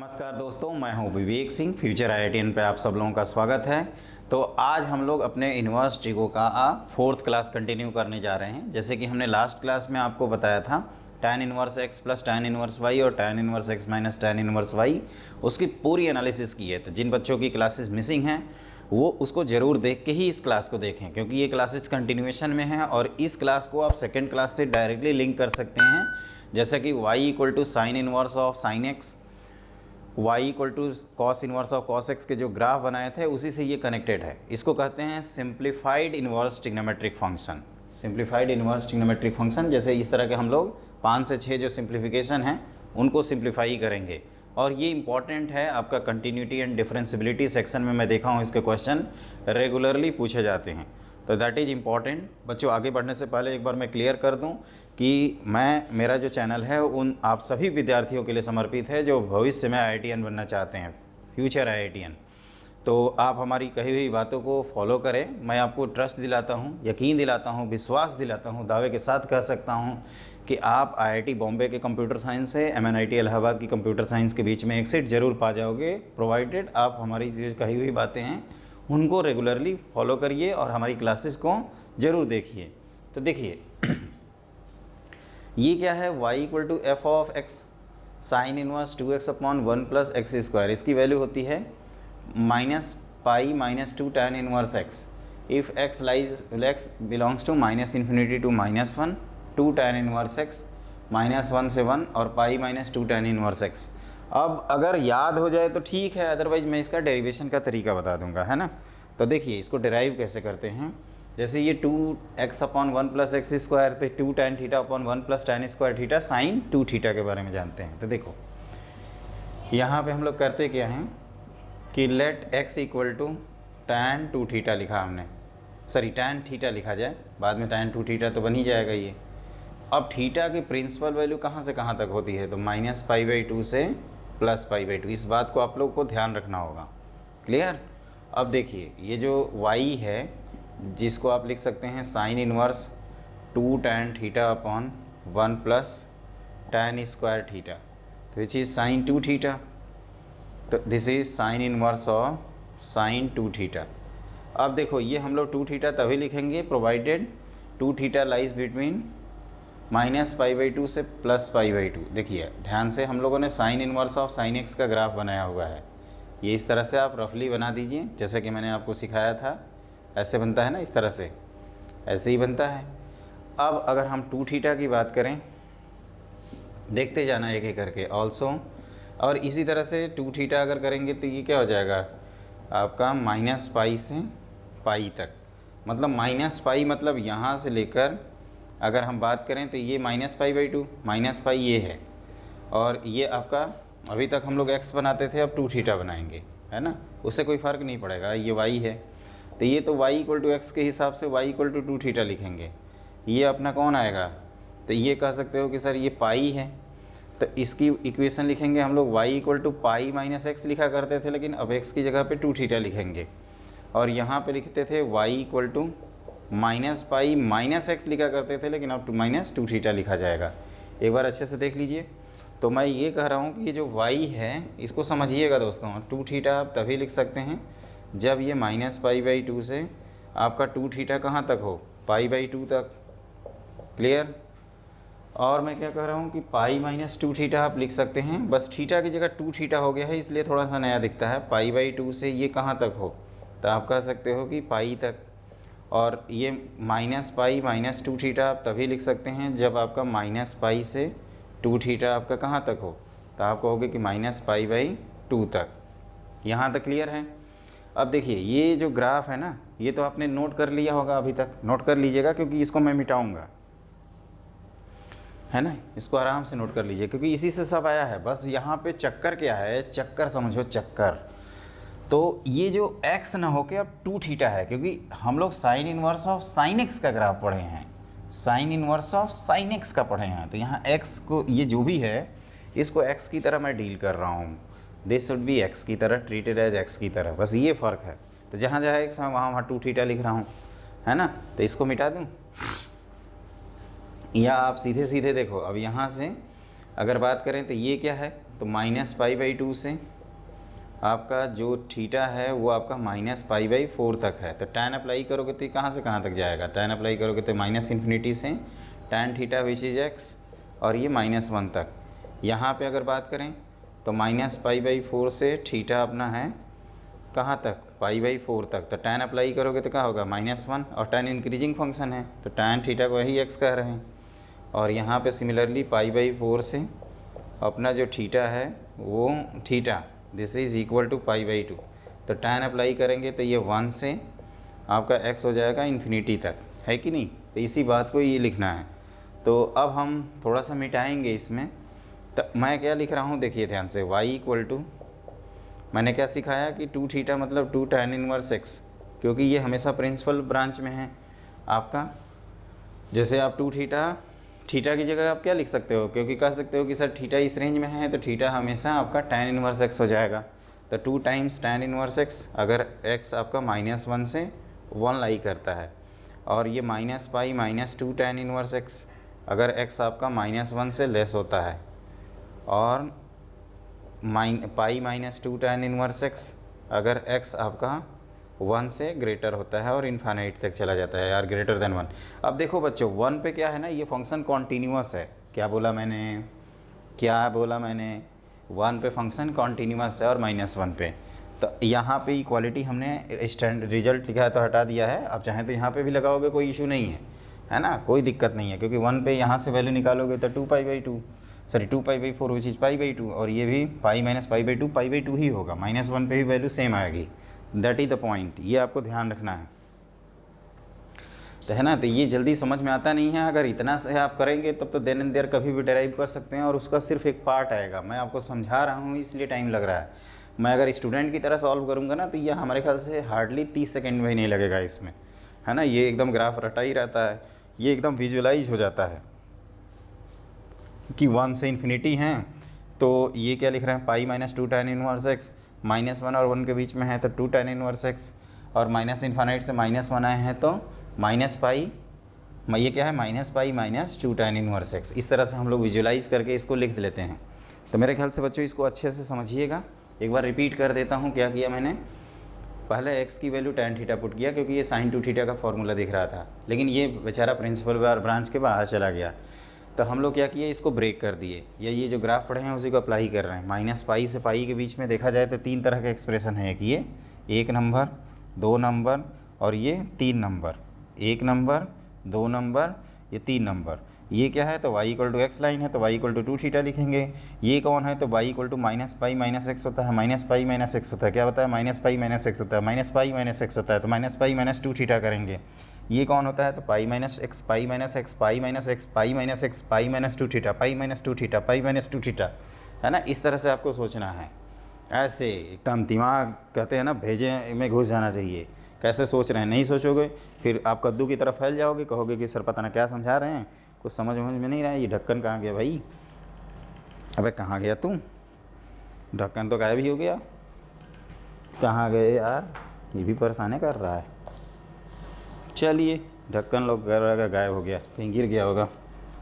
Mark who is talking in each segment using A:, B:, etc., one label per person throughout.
A: नमस्कार दोस्तों, मैं हूं विवेक सिंह। फ्यूचर IITian पे आप सब लोगों का स्वागत है। तो आज हम लोग अपने इन्वर्स ट्रिगो का 4th क्लास कंटिन्यू करने जा रहे हैं। जैसे कि हमने लास्ट क्लास में आपको बताया था tan inverse x plus tan inverse y और tan inverse x minus tan inverse y, उसकी पूरी एनालिसिस की है। तो जिन बच्चों की क्लासेस मिसिंग हैं वो उसको ज़रूर देख के ही इस क्लास को देखें, क्योंकि ये क्लासेस कंटिन्यूएशन में है और इस क्लास को आप सेकेंड क्लास से डायरेक्टली लिंक कर सकते हैं। जैसा कि y equal to sine inverse of sine x, y equal to cos inverse of cos x के जो ग्राफ बनाए थे उसी से ये कनेक्टेड है। इसको कहते हैं simplified inverse trigonometric function. Simplified inverse trigonometric function, जैसे इस तरह के हम लोग 5 से 6 जो सिंप्लीफिकेशन हैं उनको सिंप्लीफाई करेंगे। और ये इंपॉर्टेंट है आपका कंटिन्यूटी एंड डिफरेंशिएबिलिटी सेक्शन में। मैं देखा हूँ इसके क्वेश्चन रेगुलरली पूछे जाते हैं, तो दैट इज़ इम्पॉर्टेंट। बच्चों, आगे बढ़ने से पहले एक बार मैं क्लियर कर दूं कि मेरा जो चैनल है उन आप सभी विद्यार्थियों के लिए समर्पित है जो भविष्य में IITian बनना चाहते हैं, फ्यूचर IITian। तो आप हमारी कही हुई बातों को फॉलो करें। मैं आपको ट्रस्ट दिलाता हूं, यकीन दिलाता हूं, विश्वास दिलाता हूं, दावे के साथ कह सकता हूं कि आप IIT बॉम्बे के कंप्यूटर साइंस से MNIT इलाहाबाद की कंप्यूटर साइंस के बीच में एक सीट ज़रूर पा जाओगे, प्रोवाइडेड आप हमारी जो कही हुई बातें हैं उनको रेगुलरली फॉलो करिए और हमारी क्लासेस को ज़रूर देखिए। तो देखिए ये क्या है, y equal to f of x sine inverse 2x upon 1 plus x square. इसकी वैल्यू होती है minus pi minus 2 tan inverse x if x belongs to minus infinity to -1, 2 tan inverse x -1 से 1 और pi minus 2 tan inverse x। अब अगर याद हो जाए तो ठीक है, अदरवाइज मैं इसका डेरिवेशन का तरीका बता दूंगा, है ना। तो देखिए इसको डिराइव कैसे करते हैं। जैसे ये 2x upon 1 plus x square, तो 2 tan theta upon 1 plus tan square theta sine 2 theta के बारे में जानते हैं। तो देखो यहाँ पे हम लोग करते क्या हैं कि let x equal to tan 2 theta लिखा हमने, सॉरी tan थीटा लिखा जाए, बाद में tan 2 थीटा तो बन ही जाएगा ये। अब थीटा की प्रिंसिपल वैल्यू कहाँ से कहाँ तक होती है, तो -π/2 से +π/2। इस बात को आप लोग को ध्यान रखना होगा, क्लियर। अब देखिए ये जो y है जिसको आप लिख सकते हैं sine inverse 2 tan theta upon 1 plus tan square theta, तो विच इज़ साइन 2 थीटा। तो this is sine inverse of sign 2 theta. अब देखो ये हम लोग 2 थीटा तभी लिखेंगे प्रोवाइडेड 2 थीटा लाइज बिटवीन -π/2 से +π/2। देखिए ध्यान से, हम लोगों ने sign inverse of sine x का ग्राफ बनाया हुआ है। ये इस तरह से आप रफली बना दीजिए, जैसे कि मैंने आपको सिखाया था। ऐसे बनता है ना, इस तरह से, ऐसे ही बनता है। अब अगर हम 2 थीटा की बात करें, देखते जाना एक एक करके ऑल्सो। और इसी तरह से 2 थीटा अगर करेंगे तो ये क्या हो जाएगा आपका -π से पाई तक, मतलब -π मतलब यहाँ से लेकर अगर हम बात करें तो ये -π/2, -π ये है, और ये आपका अभी तक हम लोग x बनाते थे, अब 2 थीटा बनाएंगे, है ना। उससे कोई फ़र्क नहीं पड़ेगा, ये y है तो ये तो y इक्वल टू एक्स के हिसाब से y इक्वल टू 2 थीटा लिखेंगे। ये अपना कौन आएगा, तो ये कह सकते हो कि सर ये पाई है, तो इसकी इक्वेशन लिखेंगे हम लोग y equal to pi minus x लिखा करते थे, लेकिन अब x की जगह पे 2 थीटा लिखेंगे। और यहाँ पे लिखते थे y equal to -π minus x लिखा करते थे, लेकिन अब -2 थीटा लिखा जाएगा। एक बार अच्छे से देख लीजिए। तो मैं ये कह रहा हूँ कि ये जो y है इसको समझिएगा दोस्तों। 2 थीटा आप तभी लिख सकते हैं जब ये -π/2 से आपका 2 थीटा कहाँ तक हो, π/2 तक, क्लियर। और मैं क्या कह रहा हूँ कि पाई माइनस 2 थीटा आप लिख सकते हैं, बस थीटा की जगह 2 थीटा हो गया है इसलिए थोड़ा सा नया दिखता है। π/2 से ये कहाँ तक हो, तो आप कह सकते हो कि पाई तक। और ये -π माइनस 2 थीटा आप तभी लिख सकते हैं जब आपका -π से 2 थीटा आपका कहाँ तक हो, तो आप कहोगे कि -π/2 तक। यहाँ तक क्लियर है। अब देखिए ये जो ग्राफ है ना, ये तो आपने नोट कर लिया होगा, अभी तक नोट कर लीजिएगा क्योंकि इसको मैं मिटाऊंगा, है ना। इसको आराम से नोट कर लीजिए क्योंकि इसी से सब आया है। बस यहाँ पे चक्कर क्या है, चक्कर समझो, चक्कर। तो ये जो x ना होके अब 2 थीटा है, क्योंकि हम लोग sign inverse of sine x का ग्राफ पढ़े हैं, sign inverse of sine x का पढ़े हैं। तो यहाँ x को, ये जो भी है इसको x की तरह मैं डील कर रहा हूँ, दिस शुड बी x की तरह, ट्रीटेड एज x की तरह, बस ये फ़र्क है। तो जहाँ जहाँ x है वहाँ 2 थीटा लिख रहा हूँ, है ना। तो इसको मिटा दूँ या आप सीधे सीधे देखो, अब यहाँ से अगर बात करें तो ये क्या है, तो -π/2 से आपका जो थीटा है वो आपका -π/4 तक है। तो tan अप्लाई करोगे तो कहाँ से कहाँ तक जाएगा, tan अप्लाई करोगे तो -∞ से tan theta which is x और ये -1 तक। यहाँ पे अगर बात करें तो -π/4 से थीटा अपना है कहाँ तक, π/4 तक। तो tan अप्लाई करोगे तो क्या होगा -1, और tan इंक्रीजिंग फंक्शन है तो tan थीटा को यही x कह रहे हैं। और यहाँ पे सिमिलरली π/4 से अपना जो थीटा है वो theta this is equal to π/2। तो tan अप्लाई करेंगे तो ये 1 से आपका x हो जाएगा इन्फिनिटी तक, है कि नहीं। तो इसी बात को ये लिखना है। तो अब हम थोड़ा सा मिटाएंगे इसमें। तो मैं क्या लिख रहा हूँ देखिए ध्यान से, y इक्वल टू मैंने क्या सिखाया कि 2 थीटा मतलब 2 tan इनवर्स x, क्योंकि ये हमेशा प्रिंसिपल ब्रांच में है आपका। जैसे आप 2 थीटा की जगह आप क्या लिख सकते हो, क्योंकि कह सकते हो कि सर थीटा इस रेंज में है तो थीटा हमेशा आपका tan इनवर्स x हो जाएगा। तो 2 टाइम्स tan इनवर्स x, अगर x आपका -1 से 1 लाई करता है, और ये -π/2 tan इनवर्स x अगर x आपका -1 से लेस होता है, और π-2 tan इनवर्स x अगर x आपका 1 से ग्रेटर होता है और इन्फाइनाइट तक चला जाता है, यार ग्रेटर देन 1। अब देखो बच्चों 1 पे क्या है ना, ये फंक्शन कॉन्टीन्यूअस है। क्या बोला मैंने 1 पे फंक्शन कॉन्टीन्यूअस है और -1 पे। तो यहाँ पे इक्वालिटी हमने स्टैंड रिजल्ट लिखा है तो हटा दिया है। अब चाहें तो यहाँ पे भी लगाओगे, कोई इशू नहीं है ना, कोई दिक्कत नहीं है, क्योंकि 1 पे यहाँ से वैल्यू निकालोगे तो 2π/4 विच इज़ π/2, और ये भी π-π/2 ही होगा, -1 पे भी वैल्यू सेम आएगी। दैट इज़ द पॉइंट, ये आपको ध्यान रखना है। तो है ना, तो ये जल्दी समझ में आता नहीं है। अगर इतना से आप करेंगे तब तो देन एंड देयर कभी भी डेराइव कर सकते हैं, और उसका सिर्फ एक पार्ट आएगा। मैं आपको समझा रहा हूँ इसलिए टाइम लग रहा है। मैं अगर स्टूडेंट की तरह सॉल्व करूँगा ना तो ये हमारे ख्याल से हार्डली 30 सेकेंड में ही नहीं लगेगा इसमें, है ना। ये एकदम ग्राफ रटा ही रहता है, ये एकदम विजुअलाइज हो जाता है कि 1 से इन्फिनिटी हैं। तो ये क्या लिख रहे हैं, π-2 tan इनवर्स x, -1 और 1 के बीच में है तो 2 tan इनवर्स x, और -∞ से -1 आए हैं तो -π, ये क्या है -π-2 tan इनवर्स x। इस तरह से हम लोग विजुअलाइज करके इसको लिख लेते हैं। तो मेरे ख्याल से बच्चों इसको अच्छे से समझिएगा। एक बार रिपीट कर देता हूँ क्या किया मैंने। पहले x की वैल्यू tan थीटा पुट किया, क्योंकि ये sin 2 थीटा का फॉर्मूला दिख रहा था, लेकिन ये बेचारा प्रिंसिपल ब्रांच के बाहर चला गया। तो हम लोग क्या किए, इसको ब्रेक कर दिए, या ये जो ग्राफ पढ़े हैं उसी को अप्लाई कर रहे हैं। -π से π के बीच में देखा जाए तो 3 तरह के एक्सप्रेशन है, कि ये 1 नंबर, 2 नंबर और ये 3 नंबर। 1 नंबर, 2 नंबर, ये 3 नंबर। ये क्या है, तो y = x लाइन है तो y = 2 थीटा लिखेंगे। ये कौन है, तो y = -π-x होता है, -π-x होता है, क्या होता है, -π-x होता है, -π-x होता है, तो -π-2 थीटा करेंगे। ये कौन होता है, तो π-x, π-x, π-x, π-x, π-2 theta, π-2 theta, π-2 theta, है ना। इस तरह से आपको सोचना है, ऐसे एकदम दिमाग कहते हैं ना भेजे में घुस जाना चाहिए। कैसे सोच रहे हैं, नहीं सोचोगे फिर आप कद्दू की तरफ फैल जाओगे, कहोगे कि सर पता ना क्या समझा रहे हैं, कुछ समझ में नहीं रहा है। ये ढक्कन कहाँ गया भाई, अबे कहाँ गया तू, ढक्कन तो गायब ही हो गया, कहाँ गए यार, ये भी परेशान कर रहा है। चलिए ढक्कन लोग गायब हो गया, कहीं गिर गया होगा।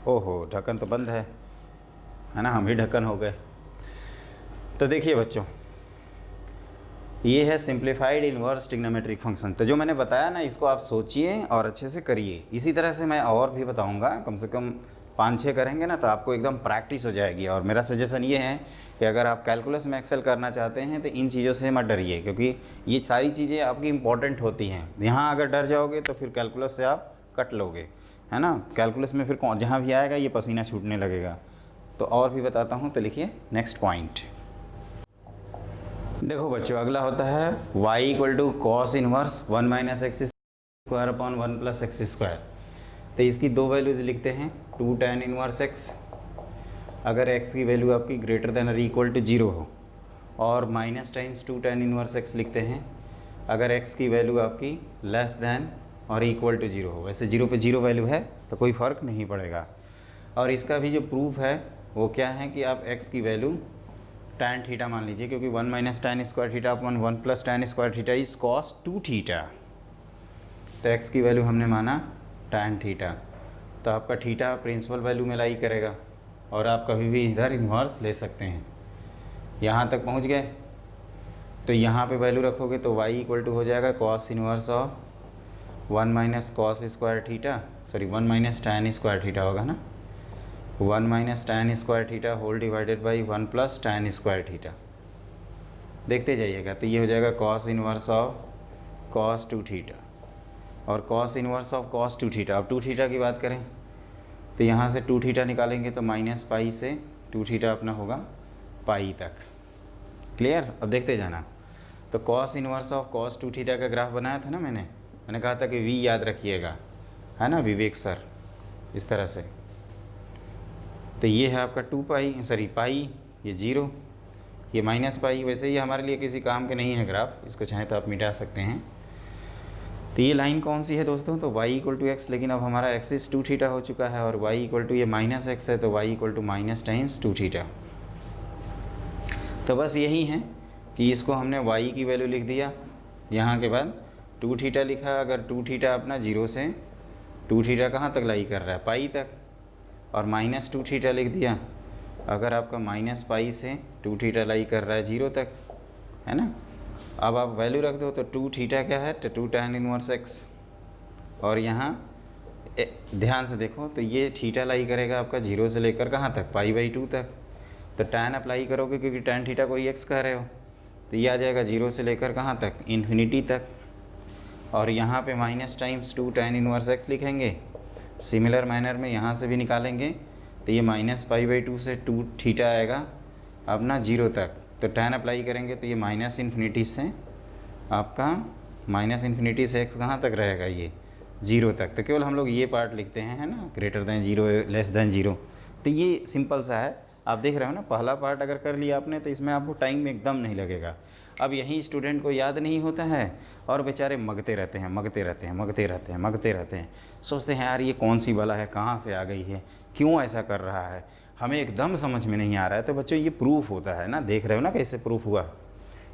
A: ओहो ढक्कन तो बंद है ना, हम ही ढक्कन हो गए। तो देखिए बच्चों, ये है सिंप्लीफाइड इन्वर्स ट्रिग्नोमेट्रिक फंक्शन। तो जो मैंने बताया ना, इसको आप सोचिए और अच्छे से करिए। इसी तरह से मैं और भी बताऊंगा, कम से कम 5-6 करेंगे ना तो आपको एकदम प्रैक्टिस हो जाएगी। और मेरा सजेशन ये है कि अगर आप कैलकुलस में एक्सेल करना चाहते हैं तो इन चीज़ों से मत डरिए, क्योंकि ये सारी चीज़ें आपकी इंपॉर्टेंट होती हैं। यहाँ अगर डर जाओगे तो फिर कैलकुलस से आप कट लोगे, है ना। कैलकुलस में फिर जहाँ भी आएगा ये पसीना छूटने लगेगा। तो और भी बताता हूँ, तो लिखिए नेक्स्ट पॉइंट। देखो बच्चों, अगला होता है y = cos inverse 1 - x² / 1 + x²। तो इसकी 2 वैल्यूज़ लिखते हैं, 2 tan इनवर्स x अगर x की वैल्यू आपकी ग्रेटर देन और इक्वल टू 0 हो, और -2 tan इनवर्स x लिखते हैं अगर x की वैल्यू आपकी लेस देन और इक्वल टू 0 हो। वैसे 0 पे 0 वैल्यू है तो कोई फ़र्क नहीं पड़ेगा। और इसका भी जो प्रूफ है वो क्या है कि आप x की वैल्यू tan थीटा मान लीजिए, क्योंकि 1 - tan square theta upon 1 + tan square theta is cos 2 theta. तो x की वैल्यू हमने माना tan थीटा, तो आपका थीटा प्रिंसिपल वैल्यू में लाई करेगा, और आप कभी भी इधर इन्वर्स ले सकते हैं। यहाँ तक पहुँच गए, तो यहाँ पे वैल्यू रखोगे तो y इक्वल टू हो जाएगा cos inverse of 1 minus cos square theta, sorry 1 minus tan square theta होगा ना, 1 minus tan square theta whole divided by 1 plus tan square theta. देखते जाइएगा, तो ये हो जाएगा cos inverse of cos 2 theta और cos inverse of cos 2 theta. अब 2 थीटा की बात करें तो यहाँ से 2 थीटा निकालेंगे तो माइनस पाई से 2 थीटा अपना होगा पाई तक। क्लियर? अब देखते जाना। तो cos inverse of cos 2 theta का ग्राफ बनाया था ना मैंने कहा था कि वी याद रखिएगा, है ना विवेक सर, इस तरह से। तो ये है आपका 2 पाई, सॉरी पाई, ये 0, ये माइनस पाई। वैसे ये हमारे लिए किसी काम के नहीं है ग्राफ, इसको चाहें तो आप मिटा सकते हैं। तो ये लाइन कौन सी है दोस्तों? तो y इक्वल टू एक्स, लेकिन अब हमारा एक्सिस 2 थीटा हो चुका है और y इक्वल टू ये माइनस एक्स है, तो y equal to minus times 2 theta. तो बस यही है कि इसको हमने y की वैल्यू लिख दिया, यहाँ के बाद 2 थीटा लिखा। अगर 2 थीटा अपना 0 से 2 थीटा कहाँ तक लाई कर रहा है? पाई तक, और माइनस 2 थीटा लिख दिया अगर आपका माइनस पाई से 2 थीटा लाई कर रहा है 0 तक, है ना। अब आप वैल्यू रख दो तो 2 थीटा क्या है? तो 2 tan इनवर्स एक्स, और यहाँ ध्यान से देखो तो ये थीटा लाई करेगा आपका 0 से लेकर कहाँ तक? पाई बाई 2 तक। तो tan अप्लाई करोगे क्योंकि tan थीटा को ही एक्स कह रहे हो, तो ये आ जाएगा 0 से लेकर कहाँ तक? इन्फिनिटी तक। और यहाँ पे minus times 2 tan inverse x लिखेंगे। सिमिलर मैनर में यहाँ से भी निकालेंगे तो ये माइनस पाई बाई 2 से 2 थीटा आएगा अपना 0 तक। तो tan अप्लाई करेंगे तो ये माइनस इन्फिनिटी से आपका माइनस इन्फिनिटी से x कहाँ तक रहेगा? ये 0 तक। तो केवल हम लोग ये पार्ट लिखते हैं, है ना, ग्रेटर दैन 0 लेस दैन 0। तो ये सिंपल सा है, आप देख रहे हो ना। पहला पार्ट अगर कर लिया आपने तो इसमें आपको टाइम एकदम नहीं लगेगा। अब यही स्टूडेंट को याद नहीं होता है और बेचारे मगते रहते हैं, सोचते हैं यार ये कौन सी बला है, कहाँ से आ गई है, क्यों ऐसा कर रहा है, हमें एकदम समझ में नहीं आ रहा है। तो बच्चों ये प्रूफ होता है ना, देख रहे हो ना कैसे प्रूफ हुआ।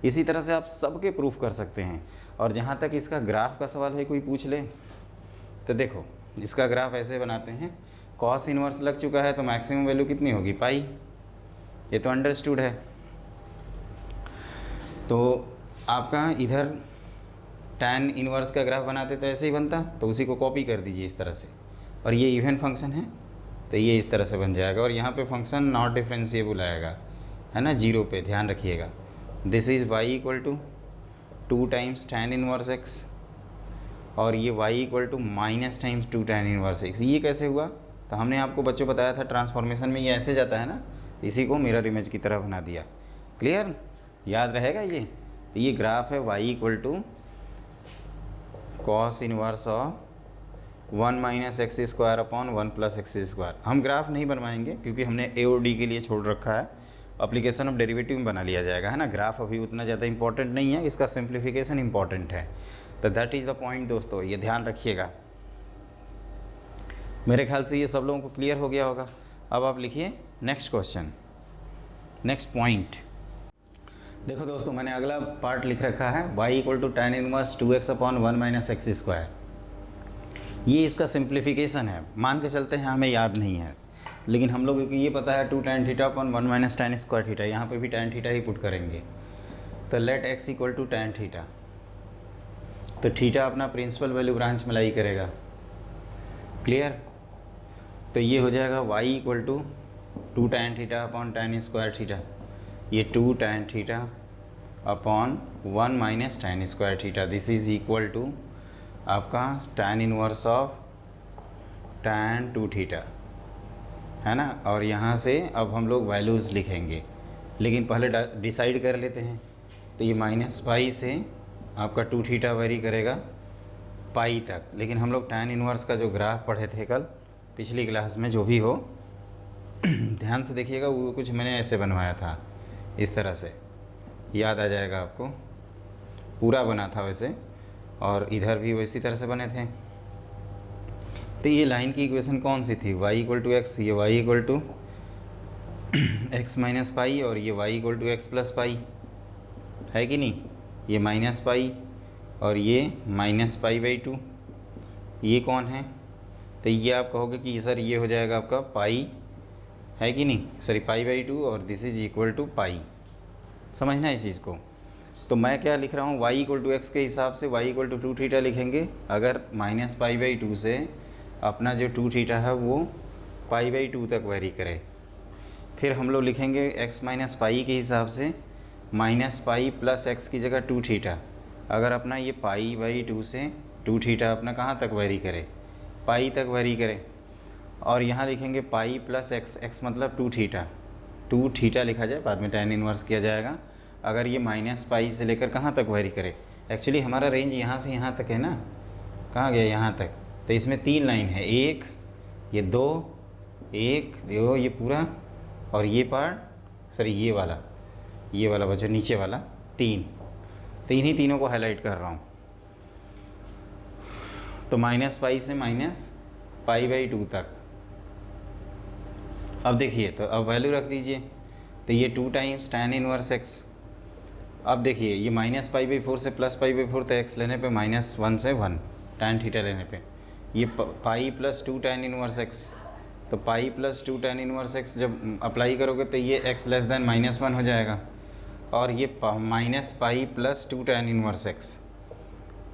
A: इसी तरह से आप सबके प्रूफ कर सकते हैं। और जहाँ तक इसका ग्राफ का सवाल है, कोई पूछ ले तो देखो इसका ग्राफ ऐसे बनाते हैं। कॉस इनवर्स लग चुका है तो मैक्सिमम वैल्यू कितनी होगी? पाई। ये तो अंडरस्टूड है। तो आपका इधर tan इनवर्स का ग्राफ बनाते तो ऐसे ही बनता, तो उसी को कॉपी कर दीजिए इस तरह से। और ये इवन फंक्शन है तो ये इस तरह से बन जाएगा, और यहाँ पे फंक्शन नॉट डिफरेंशिएबल आएगा, है ना, 0 पे, ध्यान रखिएगा। This is y equal to 2 times tan inverse x, और ये y equal to minus times 2 tan inverse x। ये कैसे हुआ? तो हमने आपको बच्चों बताया था ट्रांसफॉर्मेशन में ये ऐसे जाता है ना, इसी को मिरर इमेज की तरह बना दिया। क्लियर? याद रहेगा ये। तो ये ग्राफ है y equal to cos inverse of 1 minus x square upon 1 plus x square. हम ग्राफ नहीं बनवाएंगे क्योंकि हमने ए और डी के लिए छोड़ रखा है, एप्लीकेशन ऑफ डेरिवेटिव में बना लिया जाएगा, है ना। ग्राफ अभी उतना ज़्यादा इंपॉर्टेंट नहीं है, इसका सिंप्लीफिकेशन इंपॉर्टेंट है। तो दैट इज़ द पॉइंट दोस्तों, ये ध्यान रखिएगा। मेरे ख्याल से ये सब लोगों को क्लियर हो गया होगा। अब आप लिखिए नेक्स्ट क्वेश्चन, नेक्स्ट पॉइंट। देखो दोस्तों, मैंने अगला पार्ट लिख रखा है y equal to tan inverse 2x upon 1 minus x square. ये इसका सिंप्लीफिकेशन है, मान के चलते हैं हमें याद नहीं है, लेकिन हम लोगों को ये पता है 2 tan theta upon 1 minus tan square theta. यहाँ पे भी tan थीटा ही पुट करेंगे। तो let x equal to tan theta. तो थीटा अपना प्रिंसिपल वैल्यू ब्रांच में लाई करेगा। क्लियर? तो ये हो जाएगा y equal to 2 tan theta upon tan square theta. ये 2 tan theta upon 1 minus tan square theta. This is equal to आपका tan inverse of tan 2 theta, है ना। और यहाँ से अब हम लोग वैल्यूज़ लिखेंगे, लेकिन पहले डिसाइड कर लेते हैं। तो ये माइनस पाई से आपका 2 थीटा वेरी करेगा पाई तक। लेकिन हम लोग tan इनवर्स का जो ग्राफ पढ़े थे कल पिछली क्लास में, जो भी हो ध्यान से देखिएगा, वो कुछ मैंने ऐसे बनवाया था, इस तरह से याद आ जाएगा आपको। पूरा बना था वैसे, और इधर भी वैसी तरह से बने थे। तो ये लाइन की इक्वेशन कौन सी थी? y इक्वल टू एक्स, ये y equal to x minus pi, और ये y equal to x plus pi, है कि नहीं। ये माइनस पाई और ये माइनस पाई बाई 2, ये कौन है? तो ये आप कहोगे कि सर ये हो जाएगा आपका पाई, है कि नहीं, सॉरी पाई बाई 2, और दिस इज इक्वल टू पाई। समझना इस चीज़ को। तो मैं क्या लिख रहा हूँ, y इक्वल टू एक्स के हिसाब से y इक्वल टू 2 थीटा लिखेंगे। अगर -π/2 से अपना जो 2 थीटा है वो π/2 तक वेरी करे। फिर हम लोग लिखेंगे x माइनस पाई के हिसाब से -π प्लस x की जगह 2 थीटा। अगर अपना ये π/2 से 2 थीटा अपना कहाँ तक वेरी करे, पाई तक वेरी करे। और यहाँ लिखेंगे पाई प्लस x मतलब 2 थीटा, 2 थीटा लिखा जाए, बाद में tan इनवर्स किया जाएगा। अगर ये -π से लेकर कहाँ तक वेरी करे, एक्चुअली हमारा रेंज यहाँ से यहाँ तक है ना, कहाँ गया यहाँ तक। तो इसमें 3 लाइन है, एक ये 2, एक देखो ये पूरा, और ये पार्ट सॉरी ये वाला बच्चों नीचे वाला 3 ही तीनों को हाईलाइट कर रहा हूँ। तो -π से -π/2 तक। अब देखिए, तो अब वैल्यू रख दीजिए। तो ये 2 टाइम्स tan इनवर्स x। अब देखिए ये -π/4 से +π/4, तो x लेने पे -1 से 1 tan थीटा लेने पे ये pi plus 2 tan inverse x। तो pi plus 2 tan inverse x जब अप्लाई करोगे तो ये x लेस दैन -1 हो जाएगा, और ये -π प्लस 2 tan इनवर्स x।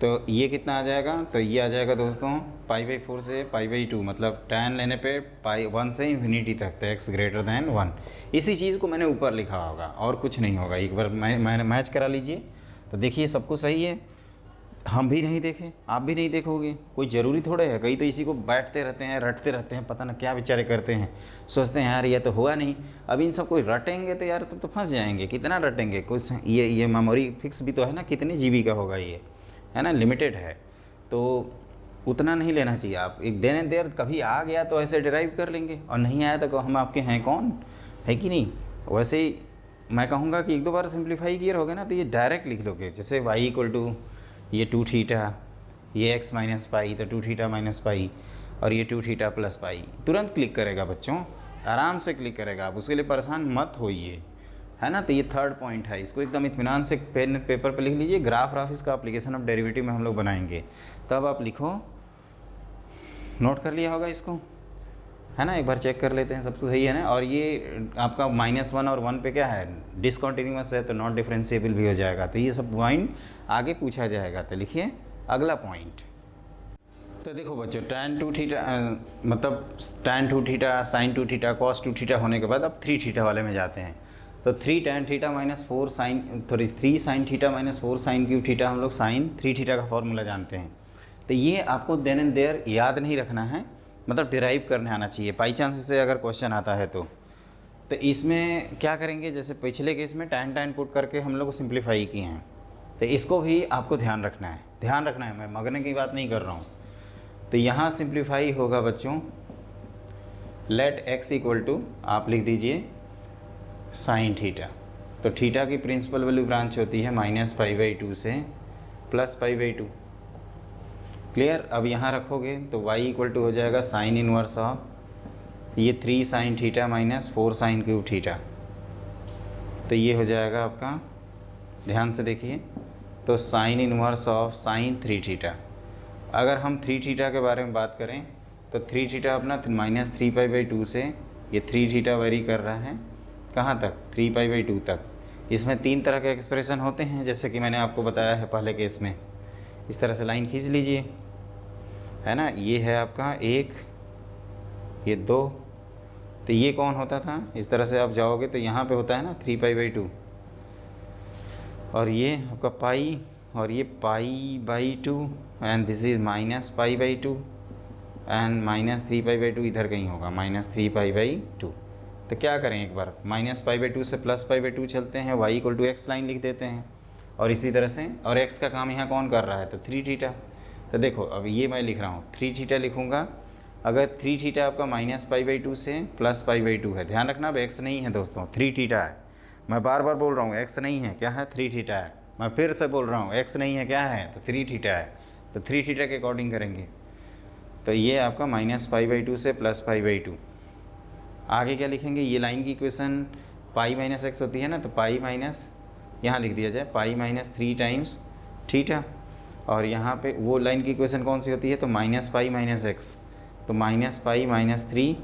A: तो ये कितना आ जाएगा, तो ये आ जाएगा दोस्तों π/4 से π/2, मतलब tan लेने पे π1 से इन्फिनिटी तक, तो x ग्रेटर दैन 1। इसी चीज़ को मैंने ऊपर लिखा होगा और कुछ नहीं होगा। एक बार मैंने मैच करा लीजिए तो देखिए सब कुछ सही है। हम भी नहीं देखे, आप भी नहीं देखोगे, कोई ज़रूरी थोड़े है। कई तो इसी को बैठते रहते हैं, रटते रहते हैं, पता ना क्या बेचारे करते हैं, सोचते हैं यार ये तो हुआ नहीं। अब इन सब कोई रटेंगे तो यार तो फंस जाएंगे। कितना रटेंगे, कुछ ये मेमोरी फिक्स भी तो है ना, कितने GB का होगा ये, है ना, लिमिटेड है। तो उतना नहीं लेना चाहिए आप। एक देन देर कभी आ गया तो ऐसे डिराइव कर लेंगे, और नहीं आया तो हम आपके हैं कौन, है कि नहीं। वैसे ही मैं कहूँगा कि 1-2 बार सिंप्लीफाई किया होगा ना तो ये डायरेक्ट लिख लोगे। जैसे y इक्वल टू ये 2 थीटा, ये x माइनस पाई, तो 2 थीटा माइनस पाई, और ये 2 थीटा प्लस पाई, तुरंत क्लिक करेगा बच्चों, आराम से क्लिक करेगा। आप उसके लिए परेशान मत होइए, है ना। तो ये 3rd पॉइंट है, इसको एकदम इत्मीनान से पेन पेपर पे लिख लीजिए। ग्राफ इसका एप्लीकेशन ऑफ डेरिवेटिव में हम लोग बनाएंगे, तब आप लिखो। नोट कर लिया होगा इसको, है ना। एक बार चेक कर लेते हैं, सब तो सही है ना। और ये आपका -1 और 1 पे क्या है, डिसकंटिन्यूअस है, तो नॉट डिफरेंशिएबल भी हो जाएगा। तो ये सब पॉइंट आगे पूछा जाएगा। तो लिखिए अगला पॉइंट। तो देखो बच्चों, tan 2 थीटा मतलब tan 2 theta, sin 2 theta, cos 2 theta होने के बाद अब 3 थीटा वाले में जाते हैं। तो 3 tan theta minus 4 sin 3 sin theta minus 4 sin cube theta, हम लोग sin 3 थीटा का फॉर्मूला जानते हैं। तो ये आपको देन एंड देयर याद नहीं रखना है, मतलब डिराइव करने आना चाहिए। बाई चांस से अगर क्वेश्चन आता है तो इसमें क्या करेंगे, जैसे पिछले केस में tan पुट करके हम लोग सिंप्लीफाई किए हैं, तो इसको भी आपको ध्यान रखना है। मैं मगने की बात नहीं कर रहा हूँ। तो यहाँ सिंप्लीफाई होगा बच्चों, लेट x इक्वल टू आप लिख दीजिए sin थीटा। तो थीटा की प्रिंसिपल वैल्यू ब्रांच होती है -π/2 से +π/2। क्लियर। अब यहाँ रखोगे तो y इक्वल टू हो जाएगा साइन इनवर्स ऑफ ये 3 sin theta minus 4 sin cube theta. तो ये हो जाएगा आपका, ध्यान से देखिए, तो sine inverse of sin 3 theta. अगर हम 3 थीटा के बारे में बात करें तो 3 थीटा अपना -3π/2 से ये 3 थीटा वेरी कर रहा है कहाँ तक, 3π/2 तक। इसमें 3 तरह के एक्सप्रेशन होते हैं, जैसे कि मैंने आपको बताया है पहले केस में। इस तरह से लाइन खींच लीजिए, है ना। ये है आपका 1, ये 2, तो ये कौन होता था, इस तरह से आप जाओगे तो यहाँ पे होता है ना 3π/2, और ये आपका पाई, और ये π/2, एंड दिस इज -π/2, एंड -3π/2 इधर कहीं होगा, -3π/2। तो क्या करें, एक बार -π/2 से +π/2 चलते हैं, y equal to x line लिख देते हैं, और इसी तरह से, और x का काम यहाँ कौन कर रहा है, तो 3 थीटा। तो देखो अब ये मैं लिख रहा हूँ 3 थीटा लिखूँगा। अगर 3 थीटा आपका -π/2 से +π/2 है, ध्यान रखना अब x नहीं है दोस्तों, 3 थीटा है। मैं बार बार बोल रहा हूँ x नहीं है, क्या है, 3 थीटा है। मैं फिर से बोल रहा हूँ x नहीं है, क्या है, तो 3 थीटा है। तो 3 थीटा के अकॉर्डिंग करेंगे। तो ये आपका -π/2 से +π/2। आगे क्या लिखेंगे, ये लाइन की इक्वेशन π - x होती है ना, तो पाई माइनस यहाँ लिख दिया जाए π - 3 टाइम्स थीटा, और यहाँ पे वो लाइन की इक्वेशन कौन सी होती है, तो -π - x, तो -π - 3,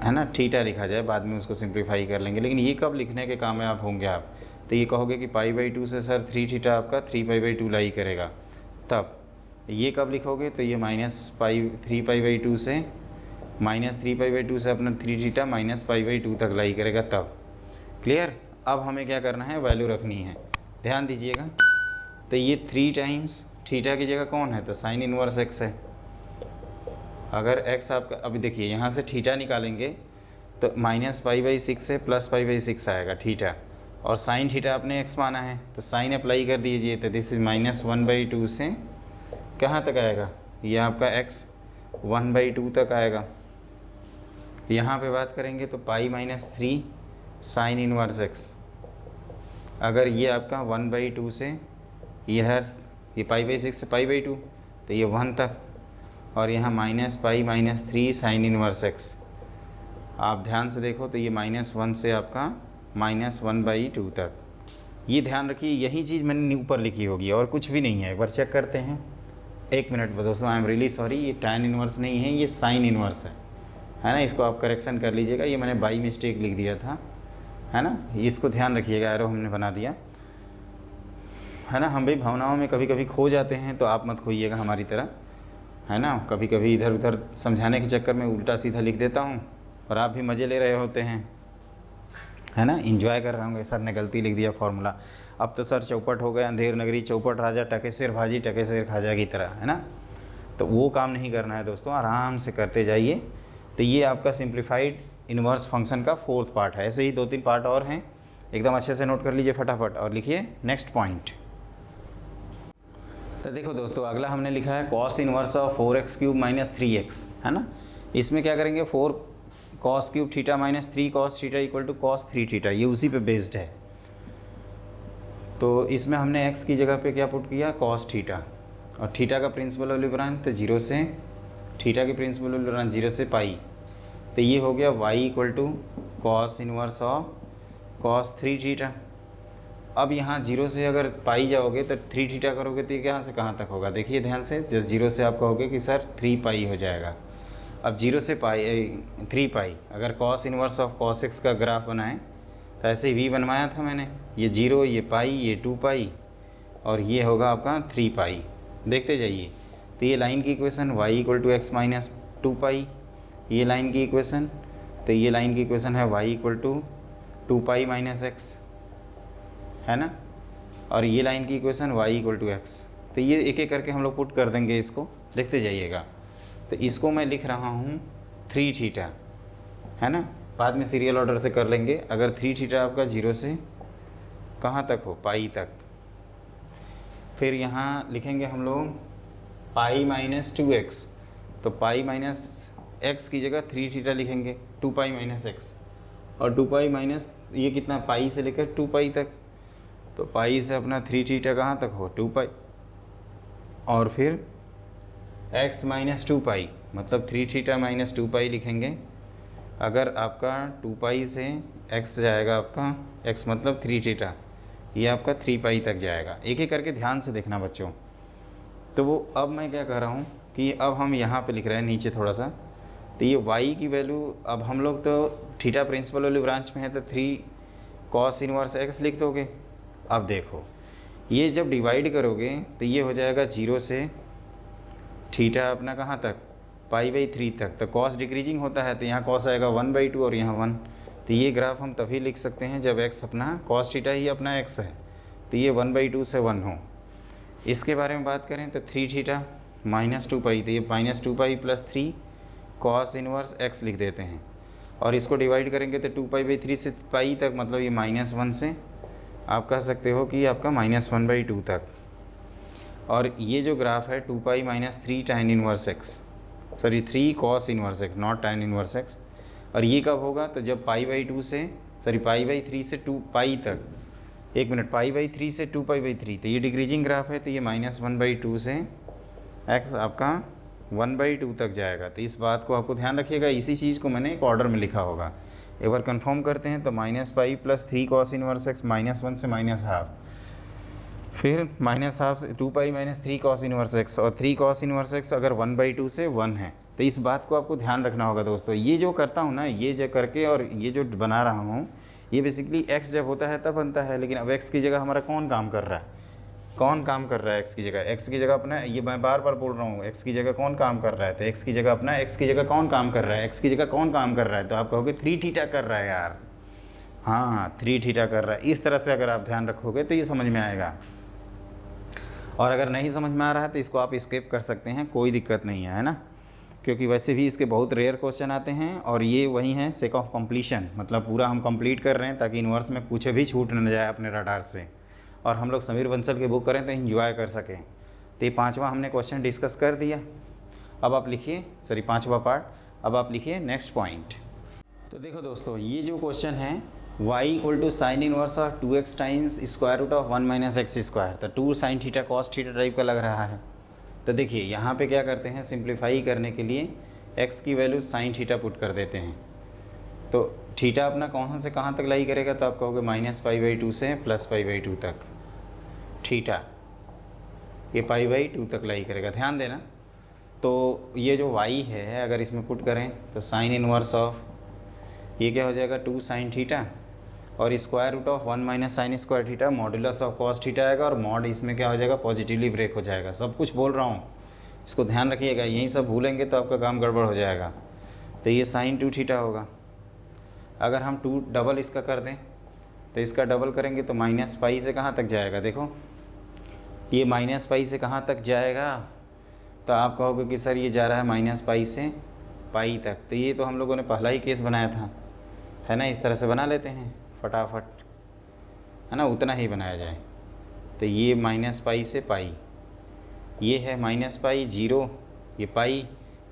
A: है ना, थीटा लिखा जाए, बाद में उसको सिंप्लीफाई कर लेंगे। लेकिन ये कब लिखने के काम में आप होंगे आप, तो ये कहोगे कि π/2 से सर 3 थीटा आपका 3π/2 लाई करेगा, तब ये कब लिखोगे तो ये -3π/2 से -3π/2 से अपना 3 थीटा -π/2 तक लाई करेगा तब। क्लियर। अब हमें क्या करना है, वैल्यू रखनी है, ध्यान दीजिएगा। तो ये 3 टाइम्स थीटा की जगह कौन है, तो साइन इनवर्स x है। अगर x आपका, अभी देखिए यहाँ से थीटा निकालेंगे तो -π/6 से +π/6 आएगा थीटा, और साइन थीटा आपने x माना है तो साइन अप्लाई कर दीजिए, तो दिस इज -1/2 से कहाँ तक आएगा, ये आपका x 1/2 तक आएगा। यहाँ पे बात करेंगे तो π-3 साइन इनवर्स x, अगर ये आपका 1/2 से ये π/6 से π/2 तो ये 1 तक, और यहाँ -π-3 साइन इनवर्स x। आप ध्यान से देखो तो ये -1 से आपका -1/2 तक। ये ध्यान रखिए, यही चीज़ मैंने ऊपर लिखी होगी और कुछ भी नहीं है। एक बार चेक करते हैं, 1 मिनट दोस्तों, आई एम रियली सॉरी, ये tan इनवर्स नहीं है, ये साइन इनवर्स है ना। इसको आप करेक्शन कर लीजिएगा, ये मैंने बाई मिस्टेक लिख दिया था, है ना। इसको ध्यान रखिएगा, एरो हमने बना दिया है ना। हम भी भावनाओं में कभी कभी खो जाते हैं, तो आप मत खोइएगा हमारी तरह, है ना। कभी कभी इधर उधर समझाने के चक्कर में उल्टा सीधा लिख देता हूँ और आप भी मज़े ले रहे होते हैं, है ना, इंजॉय कर रहे होंगे। सर ने गलती लिख दिया फॉर्मूला, अब तो सर चौपट हो गए, अंधेर नगरी चौपट राजा, टके सिर भाजी टके सिर खाजा की तरह, है ना। तो वो काम नहीं करना है दोस्तों, आराम से करते जाइए। तो ये आपका सिंप्लीफाइड इन्वर्स फंक्शन का 4th पार्ट है। ऐसे ही 2-3 पार्ट और हैं, एकदम अच्छे से नोट कर लीजिए फटाफट और लिखिए नेक्स्ट पॉइंट। तो देखो दोस्तों, अगला हमने लिखा है cos inverse of 4x³ - 3x, है ना। इसमें क्या करेंगे, 4 cos³ theta - 3 cos theta = cos 3 theta, ये उसी पे बेस्ड है। तो इसमें हमने x की जगह पे क्या पुट किया, cos थीटा, और थीटा का प्रिंसिपल वैल्यू ब्रांच तो 0 से, थीटा की प्रिंसिपल वैल्यू ब्रांच 0 से पाई, तो ये हो गया y = cos inverse of cos 3 theta. अब यहाँ 0 से अगर पाई जाओगे तो 3 थीटा करोगे तो ये कहाँ से कहाँ तक होगा, देखिए ध्यान से। 0 से आप कहोगे कि सर 3 पाई हो जाएगा। अब 0 से पाई 3 पाई, अगर cos inverse of cos x का ग्राफ बनाएं तो ऐसे ही v बनवाया था मैंने, ये 0, ये पाई, ये 2 पाई, और ये होगा आपका 3 पाई। देखते जाइए, तो ये लाइन की इक्वेशन y = x - 2 पाई, ये लाइन की इक्वेशन, तो ये लाइन की इक्वेशन है y = 2 पाई - x, है ना। और ये लाइन की इक्वेशन y = x। तो ये एक एक करके हम लोग पुट कर देंगे इसको, देखते जाइएगा। तो इसको मैं लिख रहा हूँ 3 थीटा, है ना, बाद में सीरियल ऑर्डर से कर लेंगे। अगर 3 थीटा आपका 0 से कहाँ तक हो, पाई तक, फिर यहाँ लिखेंगे हम लोग π - 2x, तो पाई -x की जगह 3 थीटा लिखेंगे, 2 पाई - x, और 2 पाई माइनस ये कितना, पाई से लेकर 2 पाई तक, तो पाई से अपना 3 थीटा कहाँ तक हो, 2 पाई, और फिर x - 2 पाई मतलब 3 थीटा - 2 पाई लिखेंगे। अगर आपका 2 पाई से x जाएगा, आपका x मतलब 3 थीटा, ये आपका 3 पाई तक जाएगा। एक एक करके ध्यान से देखना बच्चों। तो वो अब मैं क्या कह रहा हूँ कि अब हम यहाँ पे लिख रहे हैं नीचे थोड़ा सा, तो ये y की वैल्यू, अब हम लोग तो थीटा प्रिंसिपल वाली ब्रांच में है तो 3 cos इनवर्स x लिख दोगे। अब देखो, ये जब डिवाइड करोगे तो ये हो जाएगा 0 से थीटा अपना कहाँ तक, π/3 तक। तो cos डिक्रीजिंग होता है तो यहाँ cos आएगा 1/2 और यहाँ 1। तो ये ग्राफ हम तभी लिख सकते हैं जब x अपना cos थीटा ही अपना x है, तो ये 1/2 से 1 हो। इसके बारे में बात करें तो 3 थीटा -2 पाई, तो ये -2 पाई + 3 cos इनवर्स x लिख देते हैं। और इसको डिवाइड करेंगे तो 2π/3 से पाई तक, मतलब ये -1 से आप कह सकते हो कि आपका -1/2 तक। और ये जो ग्राफ है 2 पाई - 3 tan inverse x, sorry 3 cos inverse x, not tan inverse x। और ये कब होगा, तो जब π/2 से, सॉरी π/3 से 2 पाई तक, 1 मिनट, π/3 से 2π/3, तो ये डिक्रीजिंग ग्राफ है, तो ये -1/2 से x आपका 1/2 तक जाएगा। तो इस बात को आपको ध्यान रखिएगा, इसी चीज़ को मैंने एक ऑर्डर में लिखा होगा। एक बार कंफर्म करते हैं तो -π + 3 cos इनवर्स x, -1 से -12, फिर -12 से 2 पाई - 3 cos इनवर्स x, और 3 cos इनवर्स x अगर 1/2 से 1 है। तो इस बात को आपको ध्यान रखना होगा दोस्तों। ये जो करता हूँ ना, ये जो करके और ये जो बना रहा हूँ, ये बेसिकली x जब होता है तब बनता है, लेकिन अब x की जगह हमारा कौन काम कर रहा है, कौन काम कर रहा है x की जगह, x की जगह अपना, ये मैं बार बार बोल रहा हूँ, x की जगह कौन काम कर रहा है, तो x की जगह अपना, x की जगह कौन काम कर रहा है, x की जगह कौन काम कर रहा है, तो आप कहोगे 3 थीटा कर रहा है यार, हाँ 3 थीटा कर रहा है। इस तरह से अगर आप ध्यान रखोगे तो ये समझ में आएगा, और अगर नहीं समझ में आ रहा है तो इसको आप स्किप कर सकते हैं, कोई दिक्कत नहीं है ना, क्योंकि वैसे भी इसके बहुत रेयर क्वेश्चन आते हैं, और ये वही हैं सेक ऑफ कंप्लीशन, मतलब पूरा हम कंप्लीट कर रहे हैं ताकि यूनिवर्स में कुछ भी छूट न जाए अपने रडार से, और हम लोग समीर बंसल की बुक करें तो एंजॉय कर सकें। तो ये 5वां हमने क्वेश्चन डिस्कस कर दिया। अब आप लिखिए, सॉरी 5वां पार्ट, अब आप लिखिए नेक्स्ट पॉइंट। तो देखो दोस्तों, ये जो क्वेश्चन है y equal to sine inverse of 2x times square root of 1 minus x square, तो 2 sine theta cos theta type का लग रहा है। तो देखिए यहाँ पे क्या करते हैं, सिंप्लीफाई करने के लिए x की वैल्यू साइन थीटा पुट कर देते हैं, तो थीटा अपना कहाँ से कहाँ तक लाई करेगा, तो आप कहोगे -π/2 से +π/2 तक, थीटा ये π/2 तक लाई करेगा, ध्यान देना। तो ये जो y है अगर इसमें पुट करें तो साइन इनवर्स ऑफ, ये क्या हो जाएगा 2 साइन थीटा, और square root of 1 minus sine square theta, modulus of cos theta आएगा, और मॉड इसमें क्या हो जाएगा पॉजिटिवली ब्रेक हो जाएगा। सब कुछ बोल रहा हूँ, इसको ध्यान रखिएगा, यही सब भूलेंगे तो आपका काम गड़बड़ हो जाएगा। तो ये साइन 2 थीटा होगा। अगर हम 2 डबल इसका कर दें तो इसका डबल करेंगे तो -π से कहाँ तक जाएगा, देखो ये -π से कहाँ तक जाएगा, तो आप कहोगे कि सर ये जा रहा है -π से पाई तक, तो ये तो हम लोगों ने पहला ही केस बनाया था, है ना, इस तरह से बना लेते हैं फटाफट, है ना, उतना ही बनाया जाए। तो ये -π से पाई, ये है -π 0, ये पाई,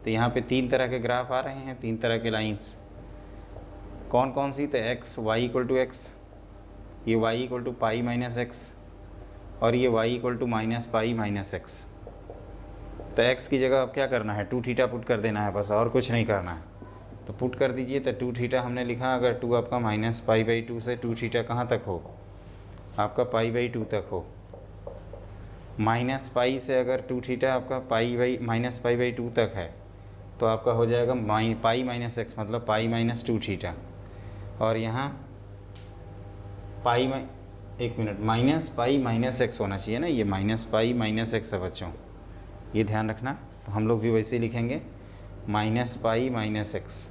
A: तो यहाँ पे 3 तरह के ग्राफ आ रहे हैं, 3 तरह के लाइंस, कौन कौन सी, तो x y equal to x, ये y equal to pi minus X, और ये y equal to -π minus x. तो x की जगह अब क्या करना है, 2 थीटा पुट कर देना है बस, और कुछ नहीं करना है। तो पुट कर दीजिए, तो 2 थीटा हमने लिखा, अगर 2 आपका -π/2 से 2 थीटा कहाँ तक हो, आपका π/2 तक हो, -π से अगर 2 थीटा आपका -π/2 तक है, तो आपका हो जाएगा पाई माइनस एक्स, मतलब π-2 थीटा, और यहाँ एक मिनट -π - x होना चाहिए ना, ये -π - x है बच्चों, ये ध्यान रखना। तो हम लोग भी वैसे ही लिखेंगे -π - x,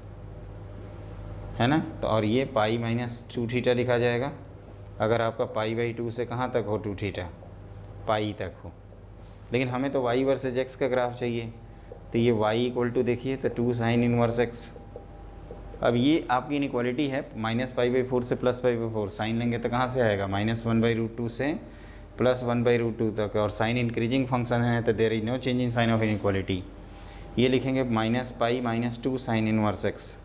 A: है ना, तो और ये π-2 थीटा लिखा जाएगा, अगर आपका π/2 से कहाँ तक हो 2 थीटा, पाई तक हो। लेकिन हमें तो y वर्सेज x का ग्राफ चाहिए, तो ये y इक्वल टू देखिए तो 2 साइन इनवर्स x। अब ये आपकी इनइक्वालिटी है, -π/4 से +π/4, साइन लेंगे तो कहाँ से आएगा, -1/√2 से +1/√2 तक, और साइन इंक्रीजिंग फंक्शन है तो there is no change in sign of inequality. ये लिखेंगे -π - 2 साइन इनवर्स x,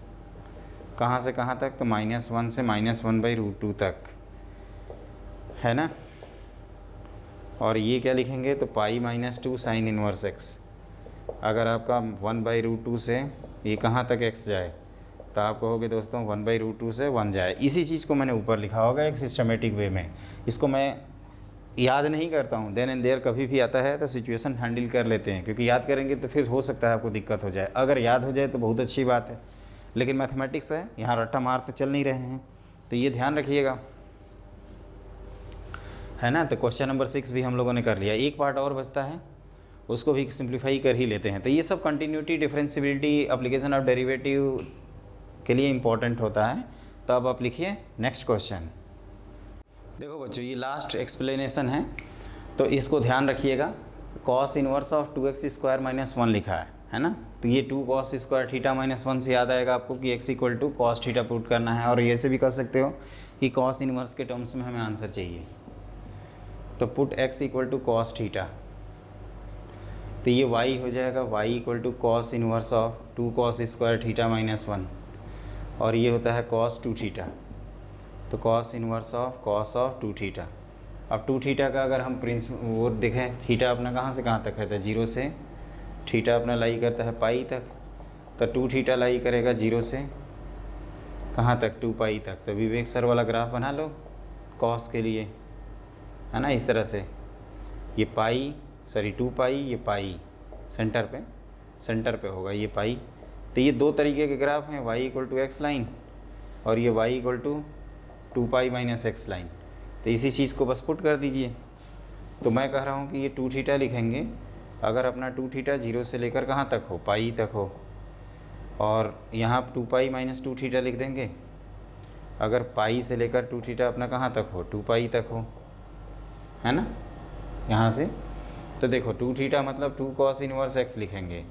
A: कहाँ से कहाँ तक, तो -1 से -1/√2 तक, है ना, और ये क्या लिखेंगे, तो π - 2 साइन इनवर्स x, अगर आपका 1/√2 से ये कहाँ तक x जाए, तो आप कहोगे दोस्तों 1/√2 से 1 जाए। इसी चीज़ को मैंने ऊपर लिखा होगा एक सिस्टमेटिक वे में, इसको मैं याद नहीं करता हूँ, देन एंड देयर कभी भी आता है तो सिचुएशन हैंडल कर लेते हैं, क्योंकि याद करेंगे तो फिर हो सकता है आपको दिक्कत हो जाए। अगर याद हो जाए तो बहुत अच्छी बात है, लेकिन मैथमेटिक्स है, यहाँ रट्टा मार तो चल नहीं रहे हैं, तो ये ध्यान रखिएगा, है ना। तो क्वेश्चन नंबर 6 भी हम लोगों ने कर लिया, एक पार्ट और बचता है, उसको भी सिंप्लीफाई कर ही लेते हैं। तो ये सब continuity, differentiability, application of derivative के लिए इम्पॉर्टेंट होता है। तो अब आप लिखिए नेक्स्ट क्वेश्चन। देखो बच्चों, ये लास्ट एक्सप्लेनेशन है, तो इसको ध्यान रखिएगा। Cos inverse of 2x square minus 1 लिखा है ना, तो ये 2 कॉस स्क्वायर थीटा माइनस 1 से याद आएगा आपको कि x equal to cos theta put करना है, और ये से भी कर सकते हो कि कॉस इनवर्स के टर्म्स में हमें आंसर चाहिए, तो put x equal to cos theta, तो ये y हो जाएगा y equal to cos inverse of 2 cos square theta minus 1, और ये होता है कॉस 2 थीटा, तो cos inverse of cos of 2 theta. अब 2 थीटा का अगर हम वो देखें, थीटा अपना कहाँ से कहाँ तक है, तो 0 से थीटा अपना लाई करता है पाई तक, तो 2 थीटा लाई करेगा 0 से कहाँ तक, 2 पाई तक। तो विवेक सर वाला ग्राफ बना लो कॉस के लिए, है ना, इस तरह से, ये पाई, सॉरी 2 पाई, ये पाई सेंटर पे होगा ये पाई। तो ये 2 तरीके के ग्राफ हैं, y equal to x line, और ये y equal to 2 pi minus x line, तो इसी चीज़ को बस पुट कर दीजिए। तो मैं कह रहा हूँ कि ये 2 थीटा लिखेंगे अगर अपना 2 थीटा 0 से लेकर कहाँ तक हो, पाई तक हो, और यहाँ 2 पाई माइनस 2 थीटा लिख देंगे अगर पाई से लेकर 2 थीटा अपना कहाँ तक हो, 2 पाई तक हो, है ना, यहाँ से। तो देखो 2 थीटा मतलब 2 कॉस इनवर्स एक्स लिखेंगे।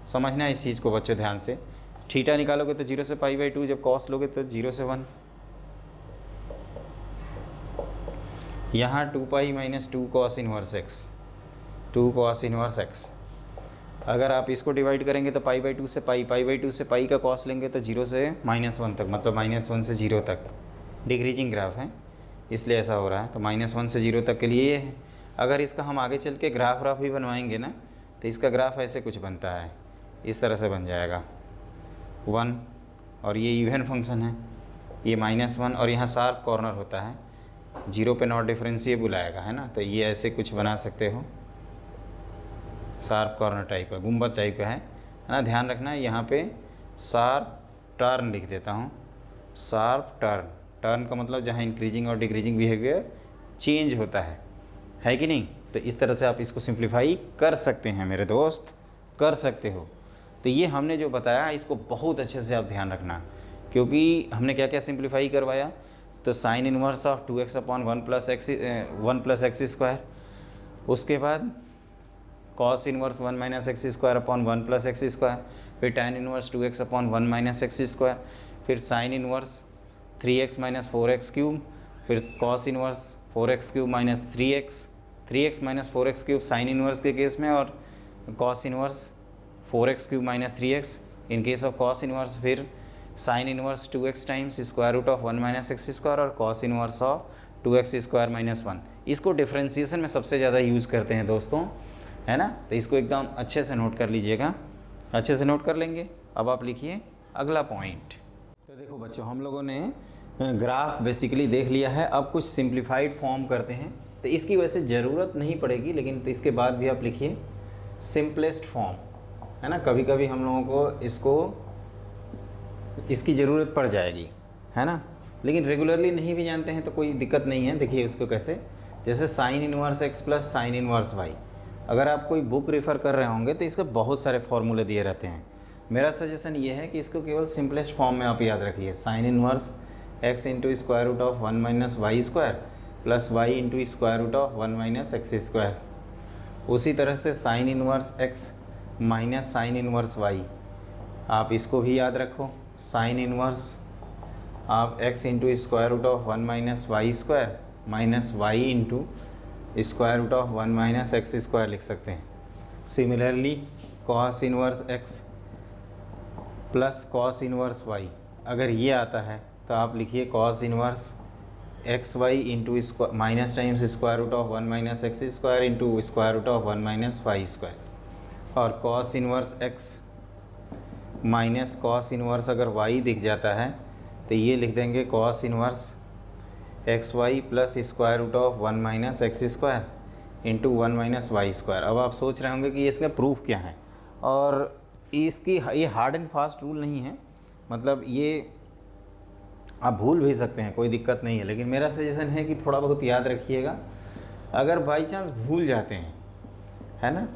A: समझना इस चीज़ को बच्चों ध्यान से। थीटा निकालोगे तो 0 से पाई बाई 2, जब कॉस लोगे तो 0 से 1। यहाँ 2 pi minus 2 cos inverse x, 2 cos inverse x. अगर आप इसको डिवाइड करेंगे तो पाई बाई 2 से पाई, पाई बाई 2 से पाई का कॉस लेंगे तो 0 से -1 तक, मतलब -1 से 0 तक। डिक्रीजिंग ग्राफ है इसलिए ऐसा हो रहा है। तो -1 से 0 तक के लिए ये है। अगर इसका हम आगे चल के ग्राफ भी बनवाएंगे ना, तो इसका ग्राफ ऐसे कुछ बनता है, इस तरह से बन जाएगा 1, और ये इवन फंक्शन है, ये -1, और यहाँ शार्प कॉर्नर होता है, 0 पे नॉट डिफरेंशिएबल आएगा, है ना। तो ये ऐसे कुछ बना सकते हो, शार्प कॉर्नर टाइप का, गुंबद टाइप का है ना। ध्यान रखना यहाँ पे शार्प टर्न लिख देता हूँ, शार्प टर्न। टर्न का मतलब जहाँ इंक्रीजिंग और डिक्रीजिंग बिहेवियर चेंज होता है कि नहीं। तो इस तरह से आप इसको सिंप्लीफाई कर सकते हैं मेरे दोस्त, कर सकते हो। तो ये हमने जो बताया इसको बहुत अच्छे से आप ध्यान रखना, क्योंकि हमने क्या क्या सिंप्लीफाई करवाया। तो sine inverse of 2x upon 1 plus x square, उसके बाद cos inverse 1 minus x square upon 1 plus x square, फिर tan inverse 2x upon 1 minus x square, फिर sine inverse 3x minus 4x cube, फिर cos inverse 4x cube minus 3x minus 4x cube sine inverse के case में, और cos inverse 4x cube minus 3x in case of cos inverse, फिर sine inverse 2x times square root of 1 minus x square, और cos inverse of 2x square minus 1। इसको differentiation में सबसे ज़्यादा use करते हैं दोस्तों, है ना। तो इसको एकदम अच्छे से नोट कर लीजिएगा, अच्छे से नोट कर लेंगे। अब आप लिखिए अगला पॉइंट। तो देखो बच्चों, हम लोगों ने ग्राफ बेसिकली देख लिया है, अब कुछ सिंप्लीफाइड फॉर्म करते हैं। तो इसकी वैसे ज़रूरत नहीं पड़ेगी, लेकिन तो इसके बाद भी आप लिखिए सिंपलेस्ट फॉर्म, है ना। कभी कभी हम लोगों को इसकी ज़रूरत पड़ जाएगी, है ना, लेकिन रेगुलरली नहीं भी जानते हैं तो कोई दिक्कत नहीं है। देखिए उसको कैसे, जैसे sine inverse x plus sine inverse y. अगर आप कोई बुक रेफ़र कर रहे होंगे तो इसके बहुत सारे फॉर्मूले दिए रहते हैं। मेरा सजेशन ये है कि इसको केवल सिंपलेस्ट फॉर्म में आप याद रखिए, sine inverse x into square root of 1 minus Y square plus y into square root of 1 minus x square. उसी तरह से sine inverse x minus sine inverse y, आप इसको भी याद रखो। साइन इनवर्स आप x into square root of 1 minus Y square minus y into square root of 1 minus x square लिख सकते हैं। Similarly cos inverse x plus cos inverse y, अगर ये आता है तो आप लिखिए cos inverse X Y into minus times square root of 1 minus x square into square root of 1 minus Y square. और cos inverse x minus cos inverse अगर y दिख जाता है तो ये लिख देंगे cos inverse X Y plus square root of 1 minus x square into 1 minus Y square. अब आप सोच रहे होंगे कि इसका प्रूफ क्या है, और इसकी ये हार्ड एंड फास्ट रूल नहीं है, मतलब ये आप भूल भी सकते हैं, कोई दिक्कत नहीं है, लेकिन मेरा सजेशन है कि थोड़ा बहुत याद रखिएगा। अगर बाई चांस भूल जाते हैं, है ना,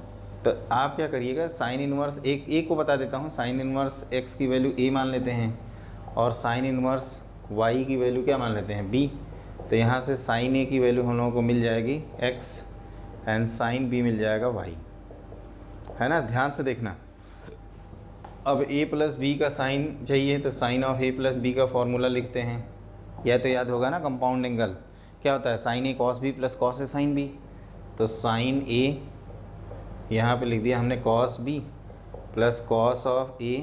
A: तो आप क्या करिएगा, साइन इनवर्स एक को बता देता हूँ। साइन इनवर्स एक्स की वैल्यू a मान लेते हैं, और साइन इनवर्स y की वैल्यू क्या मान लेते हैं, b। तो यहाँ से साइन a की वैल्यू हम लोगों को मिल जाएगी x एंड साइन b मिल जाएगा y, है ना। ध्यान से देखना। अब a प्लस बी का साइन चाहिए तो sine of a plus B का फॉर्मूला लिखते हैं। यह तो याद होगा ना, कंपाउंड एंगल क्या होता है, sine a cos b plus cos a sine b। तो साइन a यहाँ पे लिख दिया हमने cos b plus cos of a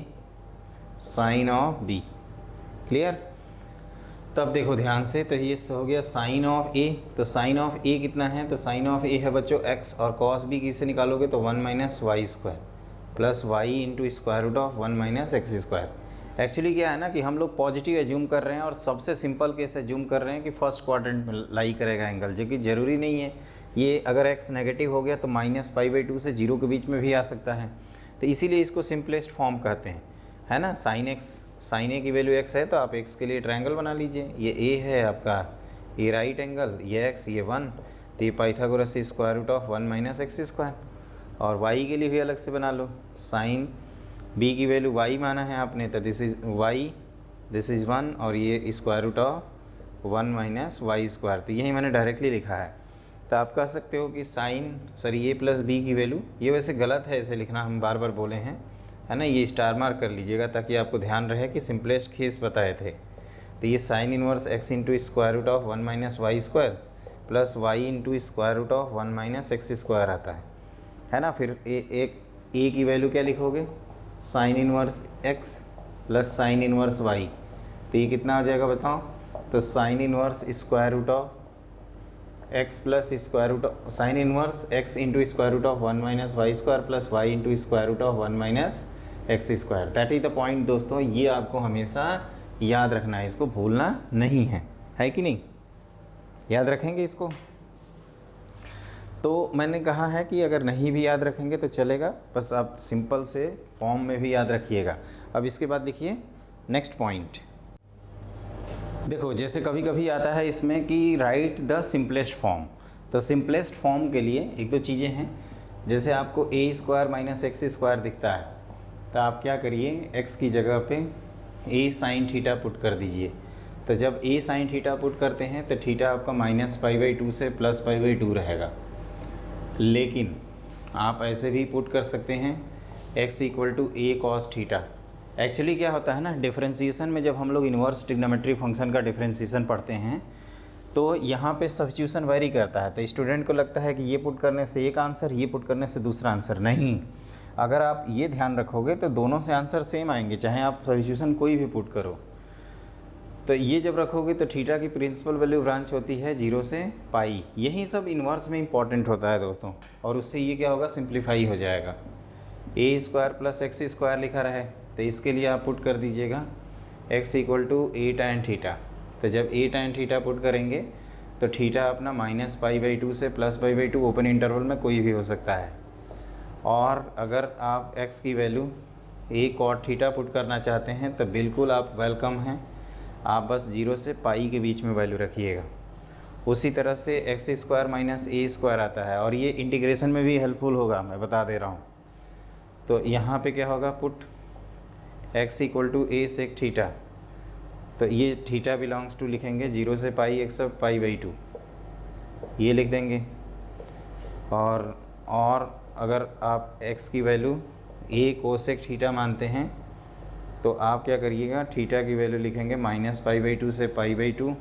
A: sine of b। Clear. तब देखो ध्यान से, तो ये हो गया साइन ऑफ a। तो साइन ऑफ a कितना है, तो साइन ऑफ a है बच्चों x, और कॉस b किससे निकालोगे तो 1 minus Y square plus y into square root of 1 minus x square. Actually क्या है ना कि हम लोग पॉजिटिव एज्यूम कर रहे हैं, और सबसे सिंपल केस एज्यूम कर रहे हैं कि फर्स्ट क्वाड्रेंट में लाई करेगा एंगल, जो कि ज़रूरी नहीं है। ये अगर x नेगेटिव हो गया तो -π/2 से 0 के बीच में भी आ सकता है। तो इसीलिए इसको सिंपलेस्ट फॉर्म कहते हैं, है ना। साइन x साइन ए की वैल्यू एक्स है तो आप एक्स के लिए ट्रायंगल बना लीजिए। ये ए है आपका, ए राइट एंगल, ये एक्स, ये 1, तो ये Pythagoras square root of 1 minus x square. और वाई के लिए भी अलग से बना लो, साइन बी की वैल्यू वाई माना है आपने, तो this is y, this is 1, और ये square root of 1 minus Y square. तो यही मैंने डायरेक्टली लिखा है। तो आप कह सकते हो कि ए प्लस बी की वैल्यू, ये वैसे गलत है ऐसे लिखना, हम बार बार बोले हैं, है ना, ये स्टार मार्क कर लीजिएगा ताकि आपको ध्यान रहे कि सिंपलेस्ट केस बताए थे। तो ये sine inverse x into square root of 1 minus Y square plus y into square root of 1 minus x square आता है ना। फिर ए की वैल्यू क्या लिखोगे, sine inverse x plus sine inverse y, तो ये कितना हो जाएगा बताओ, तो sine inverse square root of x plus square root of sine inverse x into square root of 1 minus Y square plus y into square root of 1 minus x square. That is the point दोस्तों, ये आपको हमेशा याद रखना है, इसको भूलना नहीं है कि नहीं, याद रखेंगे इसको। तो मैंने कहा है कि अगर नहीं भी याद रखेंगे तो चलेगा, बस आप सिंपल से फॉर्म में भी याद रखिएगा। अब इसके बाद देखिए नेक्स्ट पॉइंट, देखो जैसे कभी कभी आता है इसमें कि राइट द सिंपलेस्ट फॉर्म। तो सिंपलेस्ट फॉर्म के लिए एक दो चीज़ें हैं, जैसे आपको ए स्क्वायर माइनस एक्स स्क्वायर दिखता है, तो आप क्या करिए, एक्स की जगह पे ए साइन थीटा पुट कर दीजिए। तो जब ए साइन थीटा पुट करते हैं तो थीटा आपका -π/2 से +π/2 रहेगा। लेकिन आप ऐसे भी पुट कर सकते हैं x = a cos theta. Actually क्या होता है ना, डिफरेंशिएशन में जब हम लोग इन्वर्स ट्रिग्नोमेट्री फंक्शन का डिफरेंशिएशन पढ़ते हैं तो यहाँ पे सब्स्टिट्यूशन वेरी करता है। तो स्टूडेंट को लगता है कि ये पुट करने से एक आंसर, ये पुट करने से दूसरा आंसर। नहीं, अगर आप ये ध्यान रखोगे तो दोनों से आंसर सेम आएंगे, चाहे आप सब्स्टिट्यूशन कोई भी पुट करो। तो ये जब रखोगे तो थीटा की प्रिंसिपल वैल्यू ब्रांच होती है 0 से पाई। यही सब इन्वर्स में इंपॉर्टेंट होता है दोस्तों, और उससे ये क्या होगा, सिंप्लीफाई हो जाएगा। ए स्क्वायर प्लस एक्स स्क्वायर लिखा रहे, तो इसके लिए आप पुट कर दीजिएगा x = a tan थीटा। तो जब a tan थीटा पुट करेंगे तो थीटा अपना -π/2 से +π/2 ओपन इंटरवल में कोई भी हो सकता है। और अगर आप x की value a cot theta put करना चाहते हैं तो बिल्कुल आप वेलकम हैं, आप बस 0 से पाई के बीच में वैल्यू रखिएगा। उसी तरह से x² - a² आता है, और ये इंटीग्रेशन में भी हेल्पफुल होगा, मैं बता दे रहा हूँ। तो यहाँ पे क्या होगा, put x = a sec theta. तो ये थीटा बिलोंग्स टू लिखेंगे 0 से पाई एक्सेप्ट π/2, ये लिख देंगे। और अगर आप x की वैल्यू a cosec थीटा मानते हैं तो आप क्या करिएगा, थीटा की वैल्यू लिखेंगे -π/2 से π/2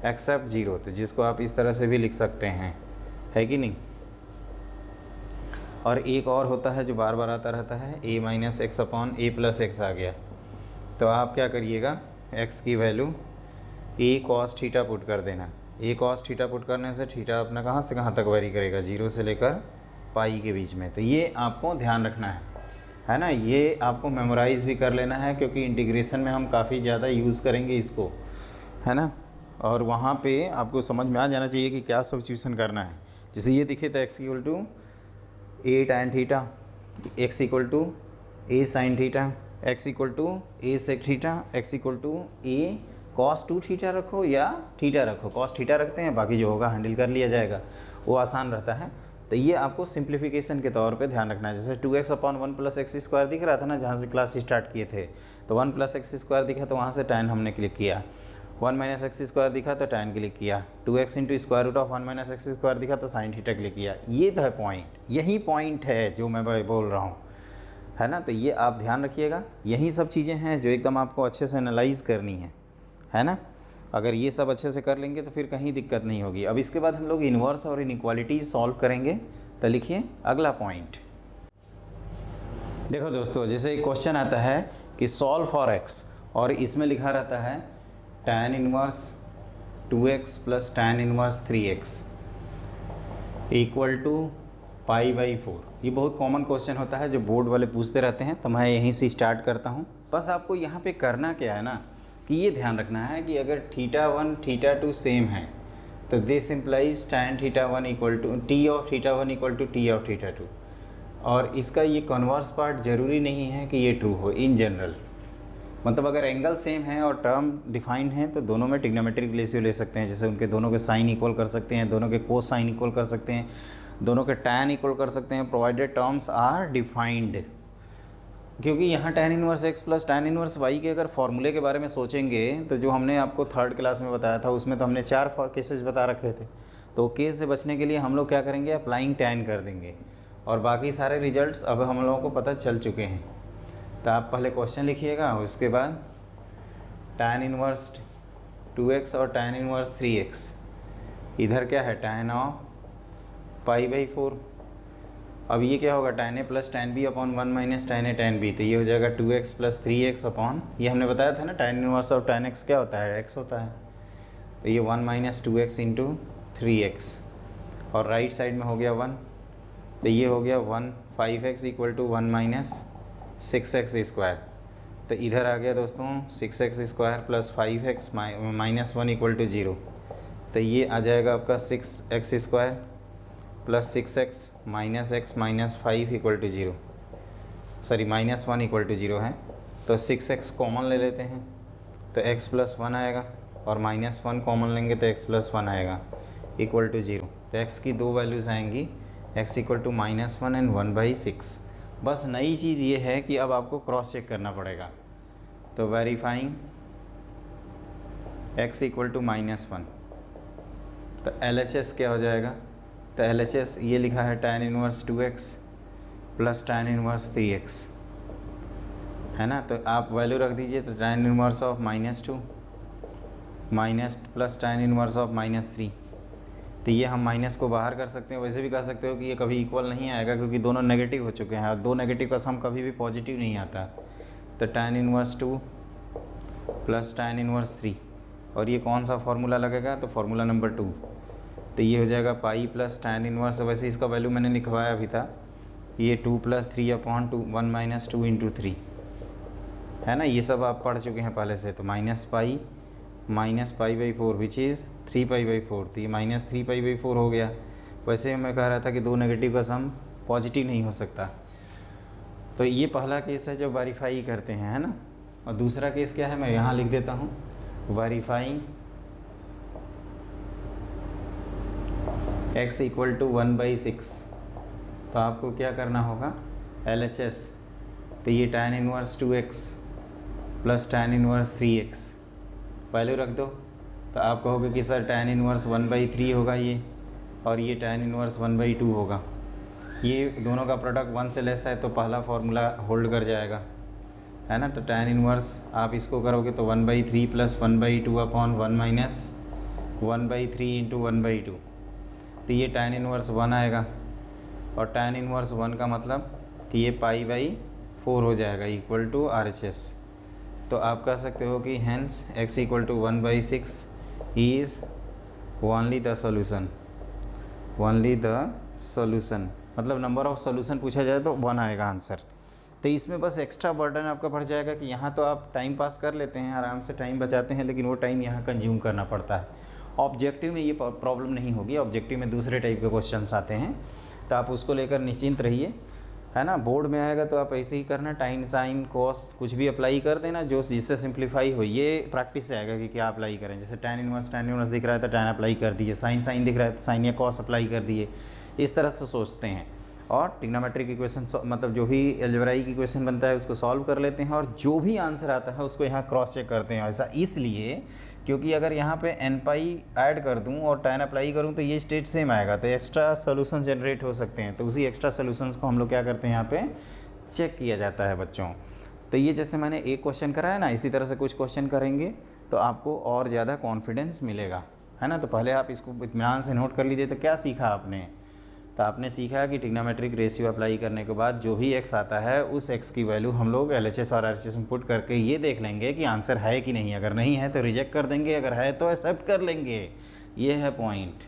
A: एक्सेप्ट 0, तो जिसको आप इस तरह से भी लिख सकते हैं, है कि नहीं। और एक और होता है जो बार बार आता रहता है, a - x/a + x आ गया, तो आप क्या करिएगा, x की value a cos theta put कर देना। a cos थीटा पुट करने से थीटा अपना कहाँ से कहाँ तक वेरी करेगा, 0 से लेकर पाई के बीच में। तो ये आपको ध्यान रखना है ना, ये आपको मेमोराइज़ भी कर लेना है, क्योंकि इंटीग्रेशन में हम काफ़ी ज़्यादा यूज़ करेंगे इसको, है ना। और वहाँ पे आपको समझ में आ जाना चाहिए कि क्या सब्स्टिट्यूशन करना है। जैसे ये दिखे तो x = a tan theta, x = a sin theta, x = a sec theta, x = a cos 2 theta रखो या थीटा रखो, cos थीटा रखते हैं, बाकी जो होगा हैंडल कर लिया जाएगा, वो आसान रहता है। तो ये आपको सिंप्लीफिकेशन के तौर पे ध्यान रखना है। जैसे 2x/1 + x² दिख रहा था ना, जहाँ से क्लास स्टार्ट किए थे, तो 1 + x² दिखा तो वहाँ से tan हमने क्लिक किया, 1 - x² दिखा तो tan क्लिक किया, 2x × √1 - x² दिखा तो sin थीटा क्लिक किया। ये तो है पॉइंट, यही पॉइंट है जो मैं बोल रहा हूँ, है ना। तो ये आप ध्यान रखिएगा, यही सब चीज़ें हैं जो एकदम आपको अच्छे से एनालाइज करनी है ना। अगर ये सब अच्छे से कर लेंगे तो फिर कहीं दिक्कत नहीं होगी। अब इसके बाद हम लोग इन्वर्स और इनइक्वालिटीज़ सॉल्व करेंगे। तो लिखिए अगला पॉइंट। देखो दोस्तों, जैसे एक क्वेश्चन आता है कि सॉल्व फॉर x, और इसमें लिखा रहता है tan 1 2x + tan 1 3x = π/4। ये बहुत कॉमन क्वेश्चन होता है जो बोर्ड वाले पूछते रहते हैं, तो मैं यहीं से स्टार्ट करता हूँ। बस आपको यहाँ पे करना क्या है ना, कि ये ध्यान रखना है कि अगर θ1 θ2 सेम है तो this implies tan θ1 = t of θ1 = t of θ2। और इसका ये कन्वर्स पार्ट ज़रूरी नहीं है कि ये ट्रू हो इन जनरल, मतलब अगर एंगल सेम है और टर्म डिफाइंड है तो दोनों में ट्रिग्नोमेट्रिक रेशियो ले सकते हैं, जैसे उनके दोनों के साइन इक्वल कर सकते हैं, दोनों के कोसाइन इक्वल कर सकते हैं, दोनों के टैन इक्वल कर सकते हैं, प्रोवाइडेड टर्म्स आर डिफाइंड। क्योंकि यहाँ tan inverse x plus tan inverse y के अगर फॉर्मूले के बारे में सोचेंगे तो जो हमने आपको थर्ड क्लास में बताया था उसमें तो हमने 4 केसेस बता रखे थे। तो केस से बचने के लिए हम लोग क्या करेंगे, अप्लाइंग tan कर देंगे, और बाकी सारे रिजल्ट्स अब हम लोगों को पता चल चुके हैं। तो आप पहले क्वेश्चन लिखिएगा, उसके बाद tan इनवर्स 2x और tan इनवर्स 3x, इधर क्या है tan ऑफ π/4। अब ये क्या होगा, tan a plus tan b upon 1 minus tan a tan b, तो ये हो जाएगा 2x प्लस 3x अपॉन, ये हमने बताया था ना tan inverse of tan x क्या होता है, x होता है, तो ये 1 माइनस 2x इंटू 3x, और राइट साइड में हो गया 1, तो ये हो गया 1 5x equal to 1 minus 6x square. तो इधर आ गया दोस्तों 6x square plus 5x minus 1 equal to 0, तो ये आ जाएगा आपका 6x square plus 6x minus x minus 5 equal to 0, sorry minus 1 equal to 0 है। तो 6x कॉमन ले लेते हैं तो x प्लस 1 आएगा, और माइनस 1 कॉमन लेंगे तो x प्लस 1 आएगा इक्वल टू 0। तो x की दो वैल्यूज़ आएंगी, x equal to minus 1 and 1/6। बस नई चीज़ ये है कि अब आपको क्रॉस चेक करना पड़ेगा। तो verifying x equal to minus 1, तो LHS क्या हो जाएगा, तो LHS ये लिखा है tan inverse 2x plus tan inverse 3x, है ना। तो आप वैल्यू रख दीजिए, तो tan inverse of -2 minus plus tan inverse of -3, तो ये हम माइनस को बाहर कर सकते हैं। वैसे भी कह सकते हो कि ये कभी इक्वल नहीं आएगा क्योंकि दोनों नेगेटिव हो चुके हैं, और दो नेगेटिव का सम कभी भी पॉजिटिव नहीं आता। तो tan inverse 2 plus tan inverse 3, और ये कौन सा फार्मूला लगेगा, तो फार्मूला नंबर 2, तो ये हो जाएगा पाई प्लस tan इनवर्स, वैसे इसका वैल्यू मैंने लिखवाया भी था, ये 2 प्लस 3 अपॉन 2 1 माइनस 2 इंटू 3, है ना। ये सब आप पढ़ चुके हैं पहले से। तो माइनस π/4 विच इज़ 3π/4, तो ये माइनस 3π/4 हो गया। वैसे मैं कह रहा था कि दो नेगेटिव का सम पॉजिटिव नहीं हो सकता। तो ये पहला केस है जो वेरीफाई करते हैं, है ना। और दूसरा केस क्या है, मैं यहाँ लिख देता हूँ, वेरीफाइंग x इक्वल टू 1/6। तो आपको क्या करना होगा, LHS, तो ये tan inverse 2x plus tan inverse 3x value रख दो। तो आप कहोगे कि सर tan इनवर्स 1/3 होगा ये, और ये tan इनवर्स 1/2 होगा। ये दोनों का प्रोडक्ट 1 से लेस है तो पहला फार्मूला होल्ड कर जाएगा, है ना। तो tan इनवर्स आप इसको करोगे तो 1/3 प्लस 1/2 अपॉन 1 माइनस 1/3 इंटू 1/2, तो ये tan इनवर्स 1 आएगा, और tan इनवर्स 1 का मतलब कि ये π/4 हो जाएगा इक्वल टू RHS। तो आप कह सकते हो कि hence x equal to 1/6 is only the solution, only the solution, मतलब नंबर ऑफ सोल्यूशन पूछा जाए तो 1 आएगा आंसर। तो इसमें बस एक्स्ट्रा बर्डन आपका बढ़ जाएगा कि यहाँ तो आप टाइम पास कर लेते हैं, आराम से टाइम बचाते हैं, लेकिन वो टाइम यहाँ कंज्यूम करना पड़ता है। ऑब्जेक्टिव में ये प्रॉब्लम नहीं होगी, ऑब्जेक्टिव में दूसरे टाइप के क्वेश्चंस आते हैं, तो आप उसको लेकर निश्चिंत रहिए, है ना। बोर्ड में आएगा तो आप ऐसे ही करना, टाइन साइन कॉस कुछ भी अप्लाई कर देना जो जिससे सिंप्लीफाई हो। ये प्रैक्टिस से आएगा कि क्या अप्लाई करें। जैसे tan इनवर्स दिख रहा है तो tan अप्लाई कर दिए, साइन दिख रहा है तो साइन या कॉस अप्लाई कर दिए, इस तरह से सोचते हैं। और ट्रिग्नोमेट्रिक इक्वेशन मतलब जो भी अलजेब्राइक इक्वेशन बनता है उसको सॉल्व कर लेते हैं, और जो भी आंसर आता है उसको यहाँ क्रॉस चेक करते हैं। ऐसा इसलिए क्योंकि अगर यहाँ पे n ऐड कर दूँ और tan अप्लाई करूँ तो ये स्टेट सेम आएगा, तो एक्स्ट्रा सोल्यूशन जनरेट हो सकते हैं। तो उसी एक्स्ट्रा सोल्यूशंस को हम लोग क्या करते हैं, यहाँ पे चेक किया जाता है बच्चों। तो ये जैसे मैंने एक क्वेश्चन कराया ना, इसी तरह से कुछ क्वेश्चन करेंगे तो आपको और ज़्यादा कॉन्फिडेंस मिलेगा, है ना। तो पहले आप इसको इत्मीनान से नोट कर लीजिए। तो क्या सीखा आपने, तो आपने सीखा कि ट्रिग्नोमेट्रिक रेशियो अप्लाई करने के बाद जो भी x आता है उस x की वैल्यू हम लोग LHS और RHS में पुट करके ये देख लेंगे कि आंसर है कि नहीं। अगर नहीं है तो रिजेक्ट कर देंगे, अगर है तो एक्सेप्ट कर लेंगे। ये है पॉइंट,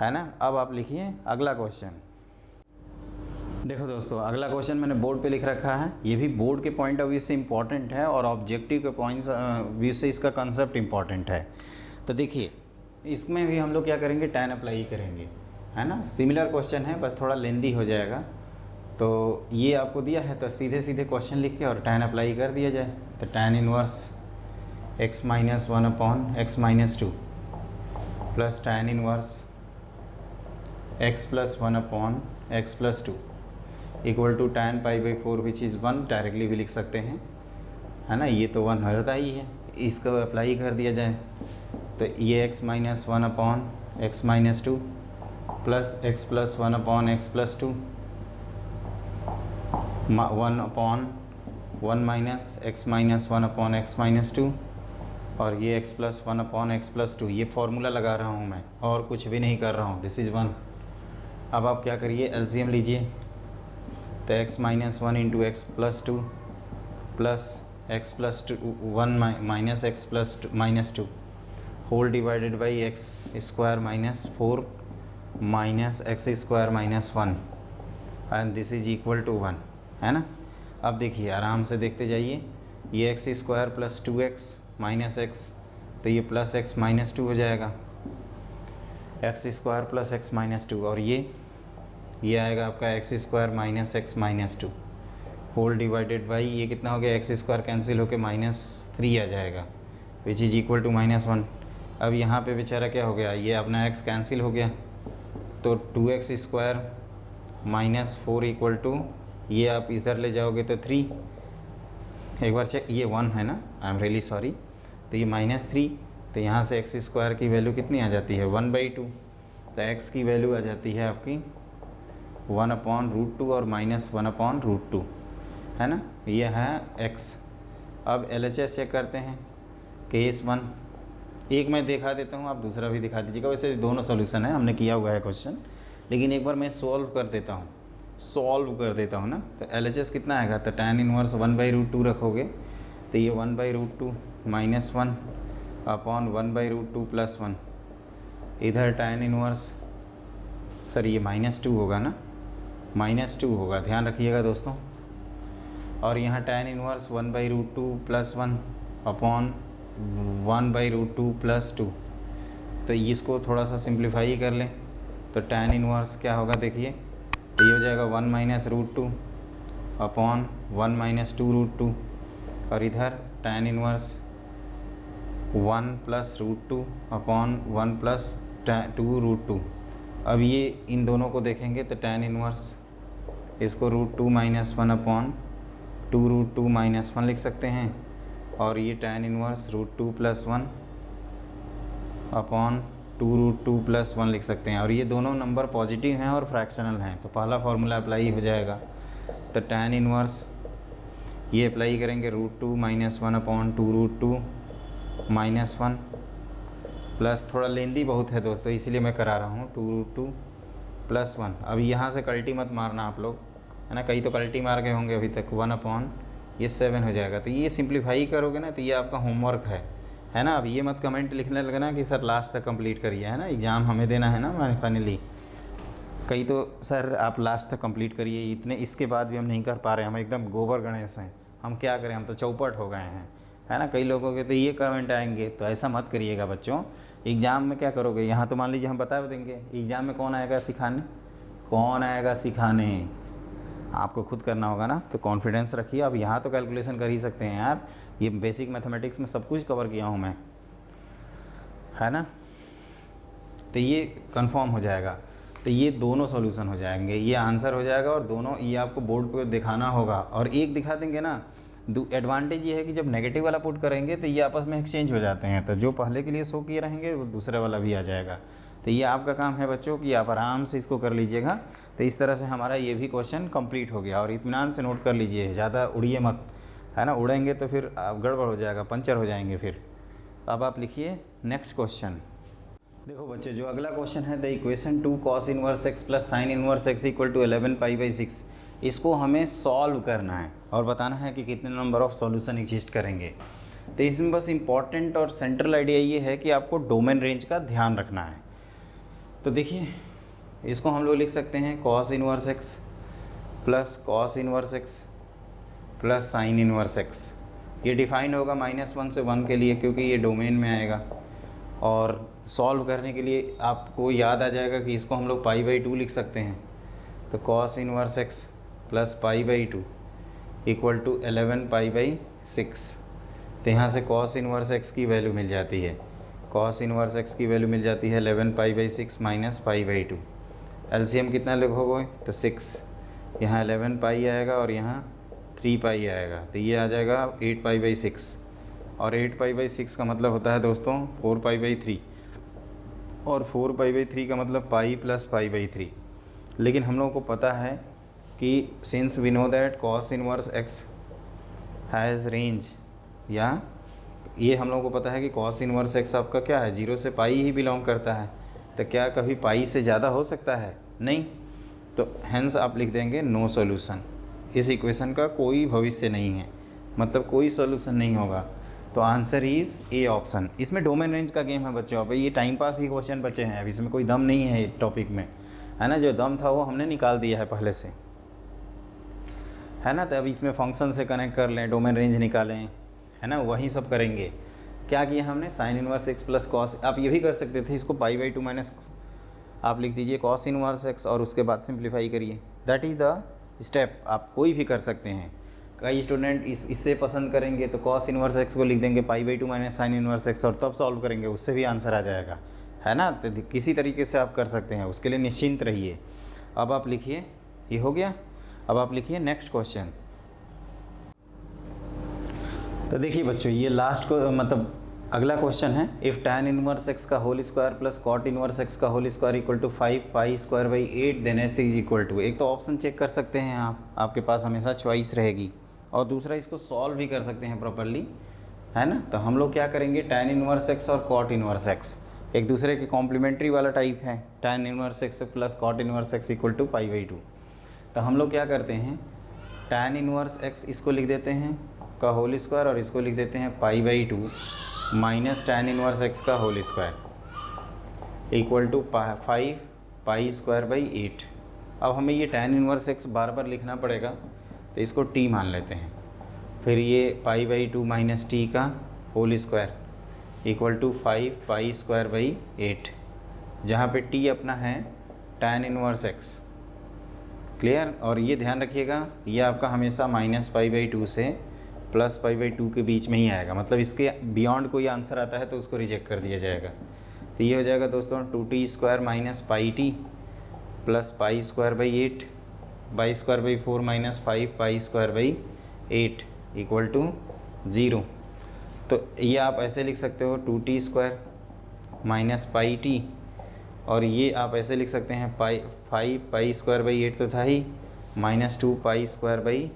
A: है ना। अब आप लिखिए अगला क्वेश्चन। देखो दोस्तों, अगला क्वेश्चन मैंने बोर्ड पे लिख रखा है। ये भी बोर्ड के पॉइंट ऑफ व्यू से इम्पॉर्टेंट है और ऑब्जेक्टिव के पॉइंट व्यू से इसका कंसेप्ट इम्पॉर्टेंट है। तो देखिए, इसमें भी हम लोग क्या करेंगे, tan अप्लाई करेंगे, है ना। सिमिलर क्वेश्चन है, बस थोड़ा लेंदी हो जाएगा। तो ये आपको दिया है तो सीधे सीधे क्वेश्चन लिख के और tan अप्लाई कर दिया जाए। तो tan inverse x minus 1 upon x minus 2 plus tan inverse x plus 1 upon x plus 2 equal to tan pi by 4 which is 1, directly भी लिख सकते हैं, है ना। ये तो 1 होता ही है, इसको अप्लाई कर दिया जाए तो ये x minus 1 upon x minus 2 plus x plus 1 upon x plus 2 1 upon 1 minus x minus 1 upon x minus 2 और ये x plus 1 upon x plus 2। ये फार्मूला लगा रहा हूँ मैं और कुछ भी नहीं कर रहा हूँ, दिस इज़ 1। अब आप क्या करिए, एलसीएम लीजिए तो x minus 1 into x plus 2 plus x plus 2 1 minus x plus minus 2 whole divided by x square minus 4 minus x square minus 1 and this is equal to 1, है ना। अब देखिए आराम से देखते जाइए, ये x square plus 2x minus x, तो ये प्लस एक्स माइनस 2 हो जाएगा, x square plus x minus 2, और ये आएगा आपका x square minus x minus 2 whole divided by ये कितना हो गया, एक्स स्क्वायर कैंसिल होकर -3 आ जाएगा विच इज़ इक्वल टू -1। अब यहाँ पे बेचारा क्या हो गया, ये अपना x कैंसिल हो गया तो 2x square minus 4 equal to ये आप इधर ले जाओगे तो 3, एक बार चेक, ये 1 है ना, आई एम रियली सॉरी, तो ये -3, तो यहाँ से एक्स स्क्वायर की वैल्यू कितनी आ जाती है 1/2, तो x की वैल्यू आ जाती है आपकी 1/√2 और -1/√2, है ना, ये है x। अब LHS चेक करते हैं, केस 1, एक मैं दिखा देता हूँ, आप दूसरा भी दिखा दीजिएगा। वैसे दोनों सोल्यूशन है, हमने किया हुआ है क्वेश्चन, लेकिन एक बार मैं सॉल्व कर देता हूँ ना। तो LHS कितना आएगा, तो tan इनवर्स 1/√2 रखोगे तो ये 1/√2 -1 अपॉन 1/√2 प्लस 1, इधर tan इनवर्स, सर ये -2 होगा ना, -2 होगा, ध्यान रखिएगा दोस्तों। और यहाँ tan inverse 1/√2 plus 1 upon 1/√2 plus 2, तो इसको थोड़ा सा सिंप्लीफाई कर लें तो tan इनवर्स क्या होगा, देखिए तो ये हो जाएगा 1 - √2 अपॉन 1 - 2√2, और इधर tan इनवर्स 1 + √2 अपॉन 1 + 2√2। अब ये इन दोनों को देखेंगे तो tan इनवर्स इसको √2 - 1 अपॉन 2√2 - 1 लिख सकते हैं, और ये tan इनवर्स √2 + 1 अपॉन 2√2 + 1 लिख सकते हैं, और ये दोनों नंबर पॉजिटिव हैं और फ्रैक्शनल हैं, तो पहला फार्मूला अप्लाई हो जाएगा। तो tan इनवर्स ये अप्लाई करेंगे √2 - 1 अपॉन 2√2 - 1 प्लस, थोड़ा लेंदी बहुत है दोस्तों इसलिए मैं करा रहा हूँ, 2√2 + 1। अब यहाँ से कल्टी मत मारना आप लोग, है ना, कई तो कल्टी मार गए होंगे अभी तक, 1 अपॉन ये 7 हो जाएगा। तो ये सिंप्लीफाई करोगे ना तो ये आपका होमवर्क है ना। अब ये मत कमेंट लिखने लगना कि सर लास्ट तक कंप्लीट करिए, है ना, एग्ज़ाम हमें देना है ना फाइनली। कई तो सर आप लास्ट तक कंप्लीट करिए, इतने इसके बाद भी हम नहीं कर पा रहे हैं, हम एकदम गोबर गणेश हैं, हम क्या करें, हम तो चौपट हो गए हैं, है ना। कई लोगों के तो ये कमेंट आएंगे, तो ऐसा मत करिएगा बच्चों। एग्ज़ाम में क्या करोगे, यहाँ तो मान लीजिए हम बता देंगे, एग्ज़ाम में कौन आएगा सिखाने, आपको खुद करना होगा ना। तो कॉन्फिडेंस रखिए, अब यहाँ तो कैलकुलेशन कर ही सकते हैं यार, ये बेसिक मैथमेटिक्स में सब कुछ कवर किया हूँ मैं, है ना। तो ये कंफर्म हो जाएगा, तो ये दोनों सॉल्यूशन हो जाएंगे, ये आंसर हो जाएगा, और दोनों ये आपको बोर्ड पे दिखाना होगा, और एक दिखा देंगे ना। एडवांटेज ये है कि जब नेगेटिव वाला पुट करेंगे तो ये आपस में एक्सचेंज हो जाते हैं, तो जो पहले के लिए शो किए रहेंगे वो दूसरे वाला भी आ जाएगा। तो ये आपका काम है बच्चों कि आप आराम से इसको कर लीजिएगा। तो इस तरह से हमारा ये भी क्वेश्चन कंप्लीट हो गया, और इत्मीनान से नोट कर लीजिए, ज़्यादा उड़िए मत, है ना, उड़ेंगे तो फिर आप गड़बड़ हो जाएगा, पंचर हो जाएंगे फिर। अब आप लिखिए नेक्स्ट क्वेश्चन। देखो बच्चों, जो अगला क्वेश्चन है, the equation 2 cos inverse x plus sine inverse x equal to 11π/6, इसको हमें सॉल्व करना है और बताना है कि कितने नंबर ऑफ सॉल्यूशन एग्जिस्ट करेंगे। तो इसमें बस इंपॉर्टेंट और सेंट्रल आइडिया ये है कि आपको डोमेन रेंज का ध्यान रखना है। तो देखिए इसको हम लोग लिख सकते हैं cos inverse x plus cos inverse x plus sine inverse x। ये डिफाइन होगा -1 से 1 के लिए, क्योंकि ये डोमेन में आएगा, और सॉल्व करने के लिए आपको याद आ जाएगा कि इसको हम लोग π/2 लिख सकते हैं। तो cos inverse x plus pi by two equal to 11 pi by 6। तो यहाँ से कॉस इनवर्स एक्स की वैल्यू मिल जाती है, कॉस इनवर्स एक्स की वैल्यू मिल जाती है 11 pi by 6 minus pi by two. LCM कितना लिखोगे तो 6, यहाँ 11 पाई आएगा और यहाँ 3 पाई आएगा, तो ये आ जाएगा 8 पाई बाई 6, और 8 पाई बाई 6 का मतलब होता है दोस्तों 4 पाई बाई 3, और 4 पाई बाई 3 का मतलब पाई प्लस पाई बाई 3। लेकिन हम लोगों को पता है कि since we know that cos inverse x has range, या ये हम लोगों को पता है कि कॉस इनवर्स एक्स आपका क्या है, 0 से पाई ही बिलोंग करता है, तो क्या कभी पाई से ज़्यादा हो सकता है? नहीं। तो हेंस आप लिख देंगे नो सॉल्यूशन, इस इक्वेशन का कोई भविष्य नहीं है, मतलब कोई सॉल्यूशन नहीं होगा। तो आंसर इज़ ए ऑप्शन। इसमें डोमेन रेंज का गेम है बच्चों, अब ये टाइम पास ही क्वेश्चन बचे हैं, अब इसमें कोई दम नहीं है टॉपिक में, है ना। जो दम था वो हमने निकाल दिया है पहले से, है ना। तो अब इसमें फंक्शन से कनेक्ट कर लें, डोमेन रेंज निकालें, है ना, वही सब करेंगे। क्या किया हमने, sign inverse x plus cos, आप ये भी कर सकते थे इसको पाई बाई टू माइनस आप लिख दीजिए कॉस इनवर्स एक्स और उसके बाद सिंप्लीफाई करिए, दैट इज़ द स्टेप। आप कोई भी कर सकते हैं। कई स्टूडेंट इससे पसंद करेंगे तो कॉस इनवर्स एक्स को लिख देंगे पाई by two minus sine inverse x, और तब सॉल्व करेंगे, उससे भी आंसर आ जाएगा, है ना। तो किसी तरीके से आप कर सकते हैं, उसके लिए निश्चिंत रहिए। अब आप लिखिए, ये हो गया। अब आप लिखिए नेक्स्ट क्वेश्चन। तो देखिए बच्चों, ये लास्ट को मतलब अगला क्वेश्चन है, इफ़ tan इनवर्स एक्स का whole square plus cot inverse x का whole square equal to 5 pi square by 8 then S is equal to. एक तो ऑप्शन चेक कर सकते हैं आप, आपके पास हमेशा चॉइस रहेगी, और दूसरा इसको सॉल्व भी कर सकते हैं प्रॉपरली, है ना। तो हम लोग क्या करेंगे, tan इनवर्स एक्स और कॉट इनवर्स एक्स एक दूसरे के कॉम्प्लीमेंट्री वाला टाइप है, tan inverse x plus cot inverse x equal to pi by two. तो हम लोग क्या करते हैं, tan इनवर्स एक्स इसको लिख देते हैं का होल स्क्वायर, और इसको लिख देते हैं pi by two minus tan inverse x का whole square equal to 5 pi square by 8। अब हमें ये tan इनवर्स एक्स बार बार लिखना पड़ेगा, तो इसको t मान लेते हैं। फिर ये pi by two minus T का whole square equal to 5 pi square by 8, जहाँ पे t अपना है tan इनवर्स एक्स। क्लियर। और ये ध्यान रखिएगा, ये आपका हमेशा माइनस पाई बाई टू से प्लस पाई बाई टू के बीच में ही आएगा, मतलब इसके बियॉन्ड कोई आंसर आता है तो उसको रिजेक्ट कर दिया जाएगा। तो ये हो जाएगा दोस्तों 2t square minus pi t plus pi square by 8 by square by 4 minus 5 pi square by 8 equal to 0। तो ये आप ऐसे लिख सकते हो 2t square minus pi T, और ये आप ऐसे लिख सकते हैं 5 पाई स्क्वायर बाई 8 तो था ही, माइनस 2 पाई स्क्वायर बाई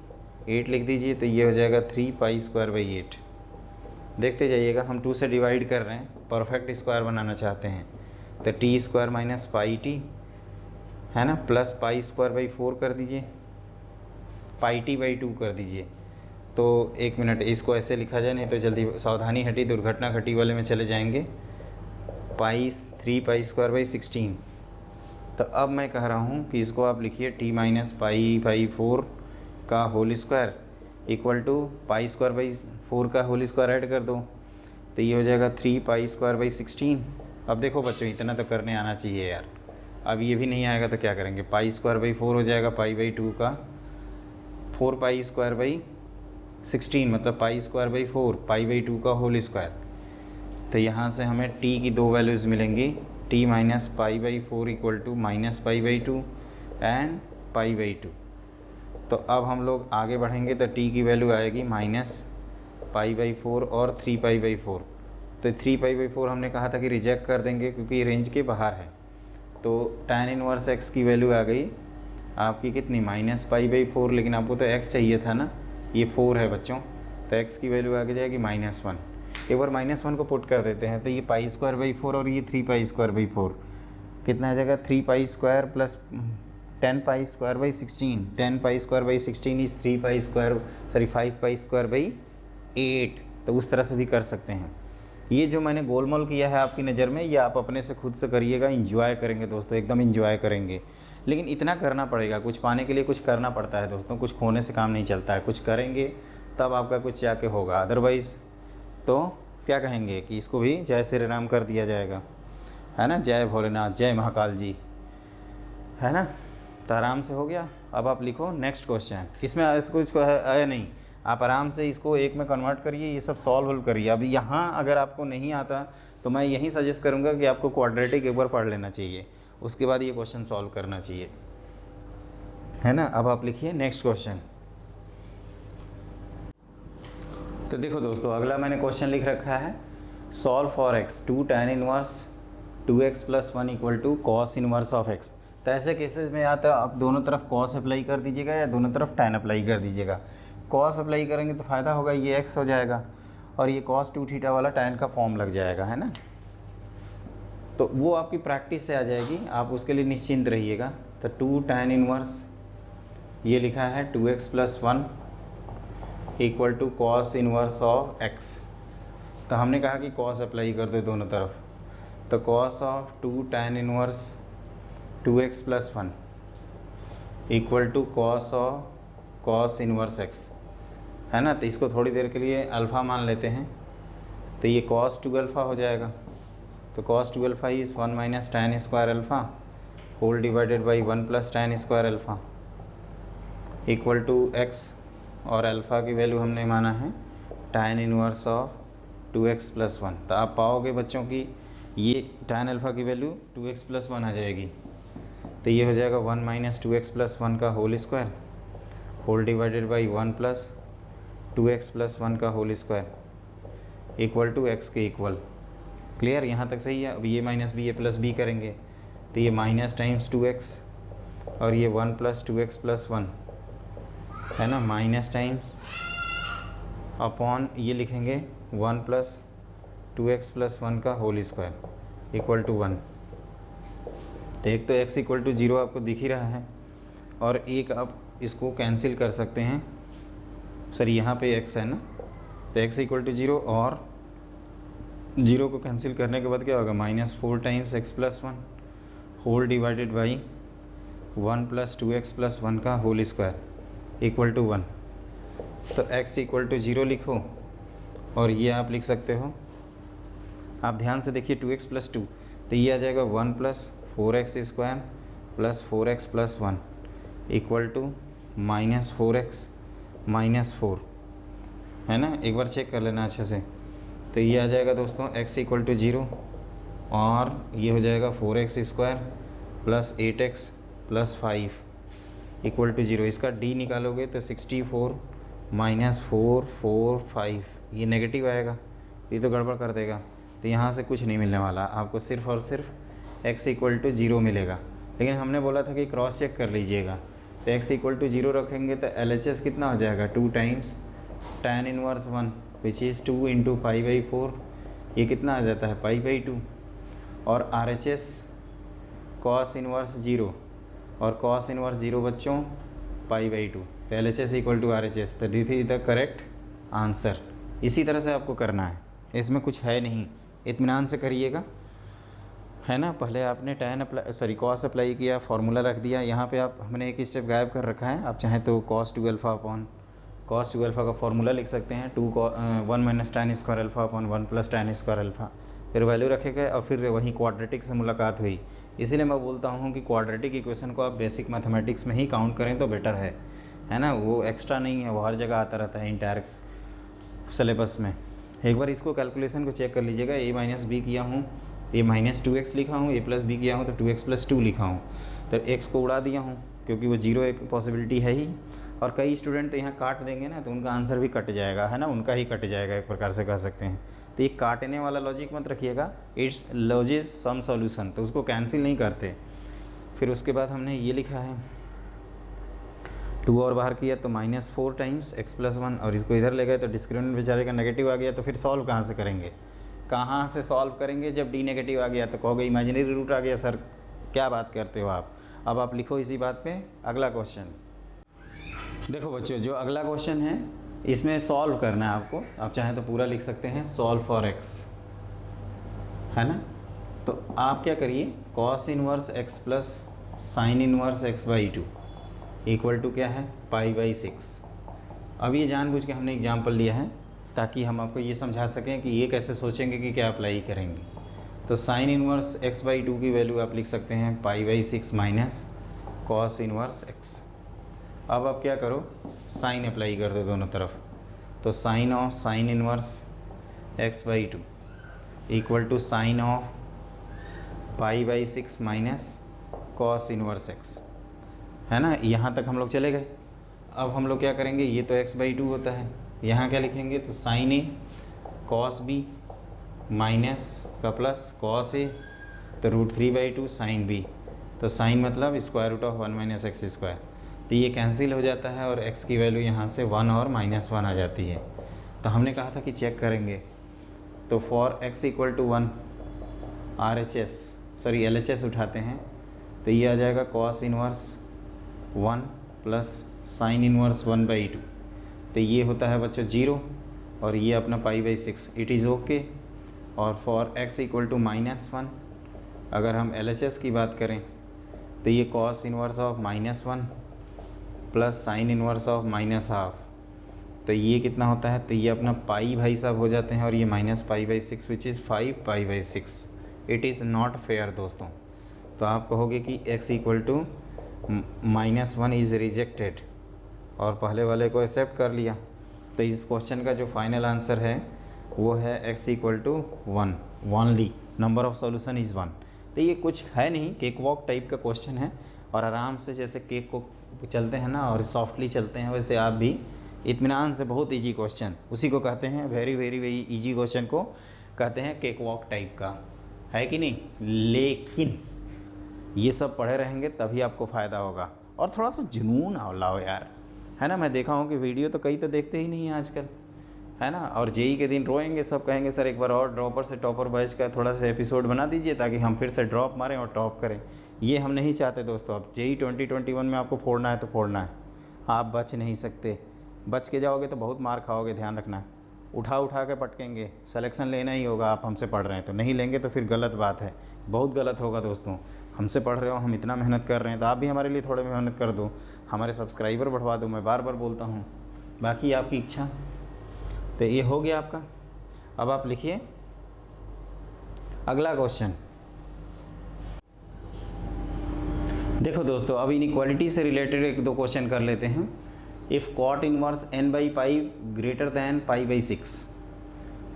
A: 8 लिख दीजिए, तो ये हो जाएगा 3 पाई स्क्वायर बाई 8। देखते जाइएगा, हम 2 से डिवाइड कर रहे हैं, परफेक्ट स्क्वायर बनाना चाहते हैं, तो T square minus pi T, है ना, प्लस पाई स्क्वायर बाई 4 कर दीजिए, पाई टी बाई 2 कर दीजिए। तो एक मिनट, इसको ऐसे लिखा जाए, नहीं तो जल्दी सावधानी हटी दुर्घटना घटी वाले में चले जाएंगे। 3 पाई स्क्वायर बाई 16। तो अब मैं कह रहा हूँ कि इसको आप लिखिए टी माइनस पाई बाई 4 का whole square equal to pi square by 4 का होल स्क्वायर ऐड कर दो, तो ये हो जाएगा 3 पाई स्क्वायर बाई 16। अब देखो बच्चों, इतना तो करने आना चाहिए यार। अब ये भी नहीं आएगा तो क्या करेंगे, पाई स्क्वायर बाई 4 हो जाएगा पाई बाई 2 का 4 पाई स्क्वायर बाई 16, मतलब पाई स्क्वायर बाई 4 पाई बाई 2 का होल स्क्वायर। तो यहाँ से हमें टी की दो वैल्यूज़ मिलेंगी, t minus pi by 4 equal to minus pi by 2 and pi by 2। तो अब हम लोग आगे बढ़ेंगे तो t की वैल्यू आएगी माइनस पाई बाई 4 और 3 पाई बाई 4। तो 3 पाई बाई 4 हमने कहा था कि रिजेक्ट कर देंगे क्योंकि ये रेंज के बाहर है। तो tan इनवर्स x की वैल्यू आ गई आपकी कितनी, माइनस पाई बाई 4, लेकिन आपको तो x चाहिए था ना, ये 4 है बच्चों, तो x की वैल्यू आगे जाएगी -1। एक बार -1 को पुट कर देते हैं, तो ये पाई स्क्वायर बाई 4 और ये 3 पाई स्क्वायर बाई 4 कितना आ जाएगा, 3 pi square plus 10 pi square by 16। 10 pi square by 16 is 3 pi square 5 pi square by 8। तो उस तरह से भी कर सकते हैं। ये जो मैंने गोलमोल किया है आपकी नज़र में, ये आप अपने से खुद से करिएगा, इंजॉय करेंगे दोस्तों, एकदम इंजॉय करेंगे। लेकिन इतना करना पड़ेगा, कुछ पाने के लिए कुछ करना पड़ता है दोस्तों, कुछ खोने से काम नहीं चलता है, कुछ करेंगे तब आपका कुछ जाके होगा, अदरवाइज़ तो क्या कहेंगे कि इसको भी जय श्री राम कर दिया जाएगा, है ना, जय भोलेनाथ, जय महाकाल जी, है ना। तो आराम से हो गया। अब आप लिखो नेक्स्ट क्वेश्चन। इसमें ऐसा कुछ है नहीं, आप आराम से इसको एक में कन्वर्ट करिए, ये सब सॉल्व करिए। अभी यहाँ अगर आपको नहीं आता तो मैं यही सजेस्ट करूँगा कि आपको क्वाड्रेटिक एक बार पढ़ लेना चाहिए, उसके बाद ये क्वेश्चन सॉल्व करना चाहिए, है ना। अब आप लिखिए नेक्स्ट क्वेश्चन। तो देखो दोस्तों, अगला मैंने क्वेश्चन लिख रखा है, solve for x 2 tan inverse 2x + 1 = cos inverse of x। तो ऐसे केसेस में या तो आप दोनों तरफ cos अप्लाई कर दीजिएगा या दोनों तरफ tan अप्लाई कर दीजिएगा। cos अप्लाई करेंगे तो फ़ायदा होगा, ये x हो जाएगा और ये cos 2θ वाला tan का फॉर्म लग जाएगा, है ना। तो वो आपकी प्रैक्टिस से आ जाएगी, आप उसके लिए निश्चिंत रहिएगा। तो 2 tan इनवर्स ये लिखा है 2x + 1 = cos inverse of x। तो हमने कहा कि cos अप्लाई कर दो दोनों तरफ, तो cos of 2 tan inverse 2x + 1 = cos inverse x, है ना। तो इसको थोड़ी देर के लिए अल्फ़ा मान लेते हैं, तो ये cos 2α हो जाएगा। तो cos 2α is 1 - tan square alpha whole divided by 1 + tan square alpha = x, और अल्फ़ा की वैल्यू हमने माना है tan इनवर्स ऑफ 2x + 1। तो आप पाओगे बच्चों की ये tan अल्फ़ा की वैल्यू 2x + 1 आ जाएगी। तो ये हो जाएगा 1 - 2x + 1 का whole square whole divided by 1 + 2x + 1 का होल स्क्वायर = x के इक्वल। क्लियर, यहाँ तक सही है। अब ये माइनस बी, ये प्लस बी करेंगे, तो ये माइनस टाइम्स 2x और ये 1 + 2x + 1, है ना, माइनस टाइम्स अपॉन ये लिखेंगे 1 + 2x + 1 का होल स्क्वायर = 1। तो एक तो x = 0 आपको दिख ही रहा है, और एक आप इसको कैंसिल कर सकते हैं। सर यहाँ पे x है ना, तो x = 0 और 0 को कैंसिल करने के बाद क्या होगा, -4 times x + 1 whole divided by 1 + 2x + 1 का होल स्क्वायर = 1। तो x = 0 लिखो, और ये आप लिख सकते हो, आप ध्यान से देखिए 2x + 2, तो ये आ जाएगा 1 + 4x² + 4x + 1 = -4x - 4, है ना। एक बार चेक कर लेना अच्छे से। तो ये आ जाएगा दोस्तों x = 0, और ये हो जाएगा 4x² + 8x + 5 = 0। इसका d निकालोगे तो 64 - 4 4 5, ये नेगेटिव आएगा, ये तो गड़बड़ कर देगा। तो यहाँ से कुछ नहीं मिलने वाला आपको, सिर्फ और सिर्फ x = 0 मिलेगा। लेकिन हमने बोला था कि क्रॉस चेक कर लीजिएगा। तो x = 0 रखेंगे तो LHS कितना हो जाएगा, 2 times tan inverse 1 which is 2 × π/4, ये कितना आ जाता है π/2, और RHS cos इनवर्स 0, और cos इनवर्स 0 बच्चों π/2। तो LHS = RHS। तो this is the correct answer. इसी तरह से आपको करना है, इसमें कुछ है नहीं, इत्मीनान से करिएगा, है ना। पहले आपने cos अप्लाई किया, फार्मूला रख दिया, यहाँ पे आप हमने एक स्टेप गायब कर रखा है। आप चाहें तो cos 2α अपॉन cos 2α का फार्मूला लिख सकते हैं, 1 - tan square alpha upon 1 + tan square alpha, फिर वैल्यू रखेगा, और फिर वहीं क्वाड्रेटिक से मुलाकात हुई। इसीलिए मैं बोलता हूँ कि क्वाड्रेटिक इक्वेशन को आप बेसिक मैथमेटिक्स में ही काउंट करें तो बेटर है ना। वो एक्स्ट्रा नहीं है, वो हर जगह आता रहता है इंटायर सिलेबस में। एक बार इसको कैलकुलेशन को चेक कर लीजिएगा। a - b किया हूँ, ये -2x लिखा हूँ, a + b किया हूँ तो 2x + 2 लिखा हूँ। तो x को उड़ा दिया हूँ क्योंकि वो 0 एक पॉसिबिलिटी है ही, और कई स्टूडेंट तो यहाँ काट देंगे ना, तो उनका आंसर भी कट जाएगा, है ना, उनका ही कट जाएगा, एक प्रकार से कह सकते हैं। तो ये काटने वाला लॉजिक मत रखिएगा, इट्स लॉजिस सम सॉल्यूशन, तो उसको कैंसिल नहीं करते। फिर उसके बाद हमने ये लिखा है 2 और बाहर किया तो -4 टाइम्स x + 1, और इसको इधर ले गए तो डिस्क्रिमिनेंट बेचारे का नेगेटिव आ गया। तो फिर सॉल्व कहाँ से करेंगे, कहाँ से सॉल्व करेंगे जब d नेगेटिव आ गया? तो कहोगे इमेजिनरी रूट आ गया सर, क्या बात करते हो आप। अब आप लिखो इसी बात पे अगला क्वेश्चन। देखो बच्चों, जो अगला क्वेश्चन है इसमें सॉल्व करना है आपको। आप चाहें तो पूरा लिख सकते हैं, सॉल्व फॉर x, है ना। तो आप क्या करिए, cos inverse x plus sine inverse x/2 equal to क्या है, π/6। अब ये जानबूझ के हमने एग्जाम्पल लिया है ताकि हम आपको ये समझा सकें कि ये कैसे सोचेंगे कि क्या अप्लाई करेंगे। तो साइन इनवर्स x/2 की वैल्यू आप लिख सकते हैं π/6 माइनस कॉस इनवर्स एक्स। अब आप क्या करो, साइन अप्लाई कर दो दोनों तरफ, तो sine of sine inverse x/2 equal to sine of π/6 minus cos inverse x, है ना। यहाँ तक हम लोग चले गए। अब हम लोग क्या करेंगे, ये तो x/2 होता है, यहाँ क्या लिखेंगे, तो साइन ए कॉस बी माइनस का प्लस कॉस ए, तो √3/2 साइन बी, तो साइन मतलब स्क्वायर रूट ऑफ 1 - x²। तो ये कैंसिल हो जाता है और x की वैल्यू यहाँ से 1 और -1 आ जाती है। तो हमने कहा था कि चेक करेंगे, तो फॉर x = 1 LHS उठाते हैं, तो ये आ जाएगा cos inverse 1 plus sine inverse 1/2, तो ये होता है बच्चों 0 और ये अपना π/6, इट इज़ ओके। और फॉर x = -1 अगर हम LHS की बात करें, तो ये cos inverse of -1 plus sine inverse of -1/2, तो ये कितना होता है, तो ये अपना पाई भाई साहब हो जाते हैं और ये -π/6 which is 5π/6। It is not fair दोस्तों। तो आप कहोगे कि x = -1 इज़ रिजेक्टेड और पहले वाले को एक्सेप्ट कर लिया। तो इस क्वेश्चन का जो फाइनल आंसर है वो है x = 1 only, number of solution is 1। तो ये कुछ है नहीं, केक वॉक टाइप का क्वेश्चन है और आराम से जैसे केक को चलते हैं ना और सॉफ्टली चलते हैं, वैसे आप भी इत्मीनान से, बहुत इजी क्वेश्चन उसी को कहते हैं, very very very easy question को कहते हैं केक वॉक टाइप का, है कि नहीं। लेकिन ये सब पढ़े रहेंगे तभी आपको फ़ायदा होगा, और थोड़ा सा जुनून लाओ यार, है ना। मैं देखा हूँ कि वीडियो तो कई तो देखते ही नहीं हैं आजकल, है ना। और जेई के दिन रोएंगे सब, कहेंगे सर एक बार और ड्रॉपर से टॉपर बैच का थोड़ा सा एपिसोड बना दीजिए ताकि हम फिर से ड्रॉप मारें और टॉप करें। ये हम नहीं चाहते दोस्तों। अब जेई 2021 में आपको फोड़ना है तो फोड़ना है, आप बच नहीं सकते। बच के जाओगे तो बहुत मार खाओगे, ध्यान रखना। उठा के पटकेंगे, सिलेक्शन लेना ही होगा। आप हमसे पढ़ रहे हैं तो नहीं लेंगे तो फिर गलत बात है, बहुत गलत होगा दोस्तों। हमसे पढ़ रहे हो, हम इतना मेहनत कर रहे हैं तो आप भी हमारे लिए थोड़ी मेहनत कर दो, हमारे सब्सक्राइबर बढ़वा दो। मैं बार बार बोलता हूँ, बाकी आपकी इच्छा। तो ये हो गया आपका। अब आप लिखिए अगला क्वेश्चन। देखो दोस्तों, अब इनइक्वालिटी से रिलेटेड एक दो क्वेश्चन कर लेते हैं। If cot inverse n/π greater than π/6,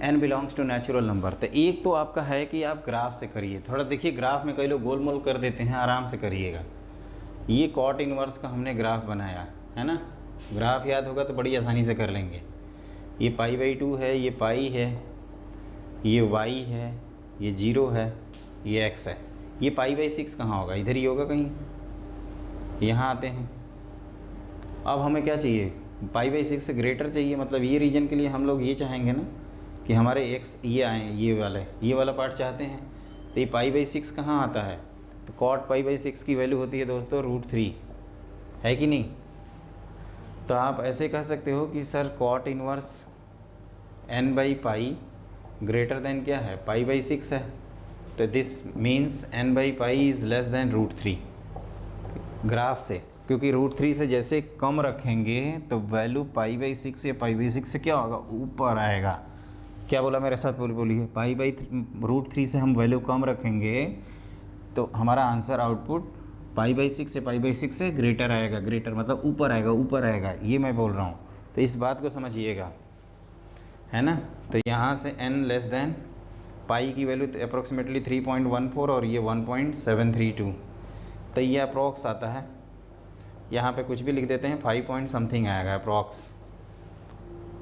A: n belongs to natural number. तो एक तो आपका है कि आप ग्राफ से करिए, थोड़ा देखिए ग्राफ में कई लोग गोल मोल कर देते हैं, आराम से करिएगा। ये cot इनवर्स का हमने ग्राफ बनाया है ना, ग्राफ याद होगा तो बड़ी आसानी से कर लेंगे। ये π/2 है, ये पाई है, ये y है, ये 0 है, ये x है। ये π/6 कहाँ होगा, इधर ही होगा कहीं। यहाँ आते हैं, अब हमें क्या चाहिए, π/6 से ग्रेटर चाहिए। मतलब ये रीजन के लिए हम लोग ये चाहेंगे ना कि हमारे x ये आए, ये वाला पार्ट चाहते हैं। तो ये π/6 कहाँ आता है, तो cot π/6 की वैल्यू होती है दोस्तों √3, है कि नहीं। तो आप ऐसे कह सकते हो कि sir cot inverse n/π greater then क्या है, π/6 है। तो this means n/π is less than √3 graph से, क्योंकि √3 से जैसे कम रखेंगे तो वैल्यू π/6 या π/6 से क्या होगा, ऊपर आएगा। क्या बोला मेरे साथ, बोलिए। √3 से हम वैल्यू कम रखेंगे तो हमारा आंसर आउटपुट π/6 या π/6 से ग्रेटर आएगा। ग्रेटर मतलब ऊपर आएगा, ये मैं बोल रहा हूँ। तो इस बात को समझिएगा, है ना। तो यहाँ से n लेस दैन पाई की वैल्यू अप्रोक्सीमेटली 3.14 और ये 1.732, तो ये अप्रॉक्स आता है। यहाँ पे कुछ भी लिख देते हैं, 5 पॉइंट समथिंग आएगा अप्रॉक्स।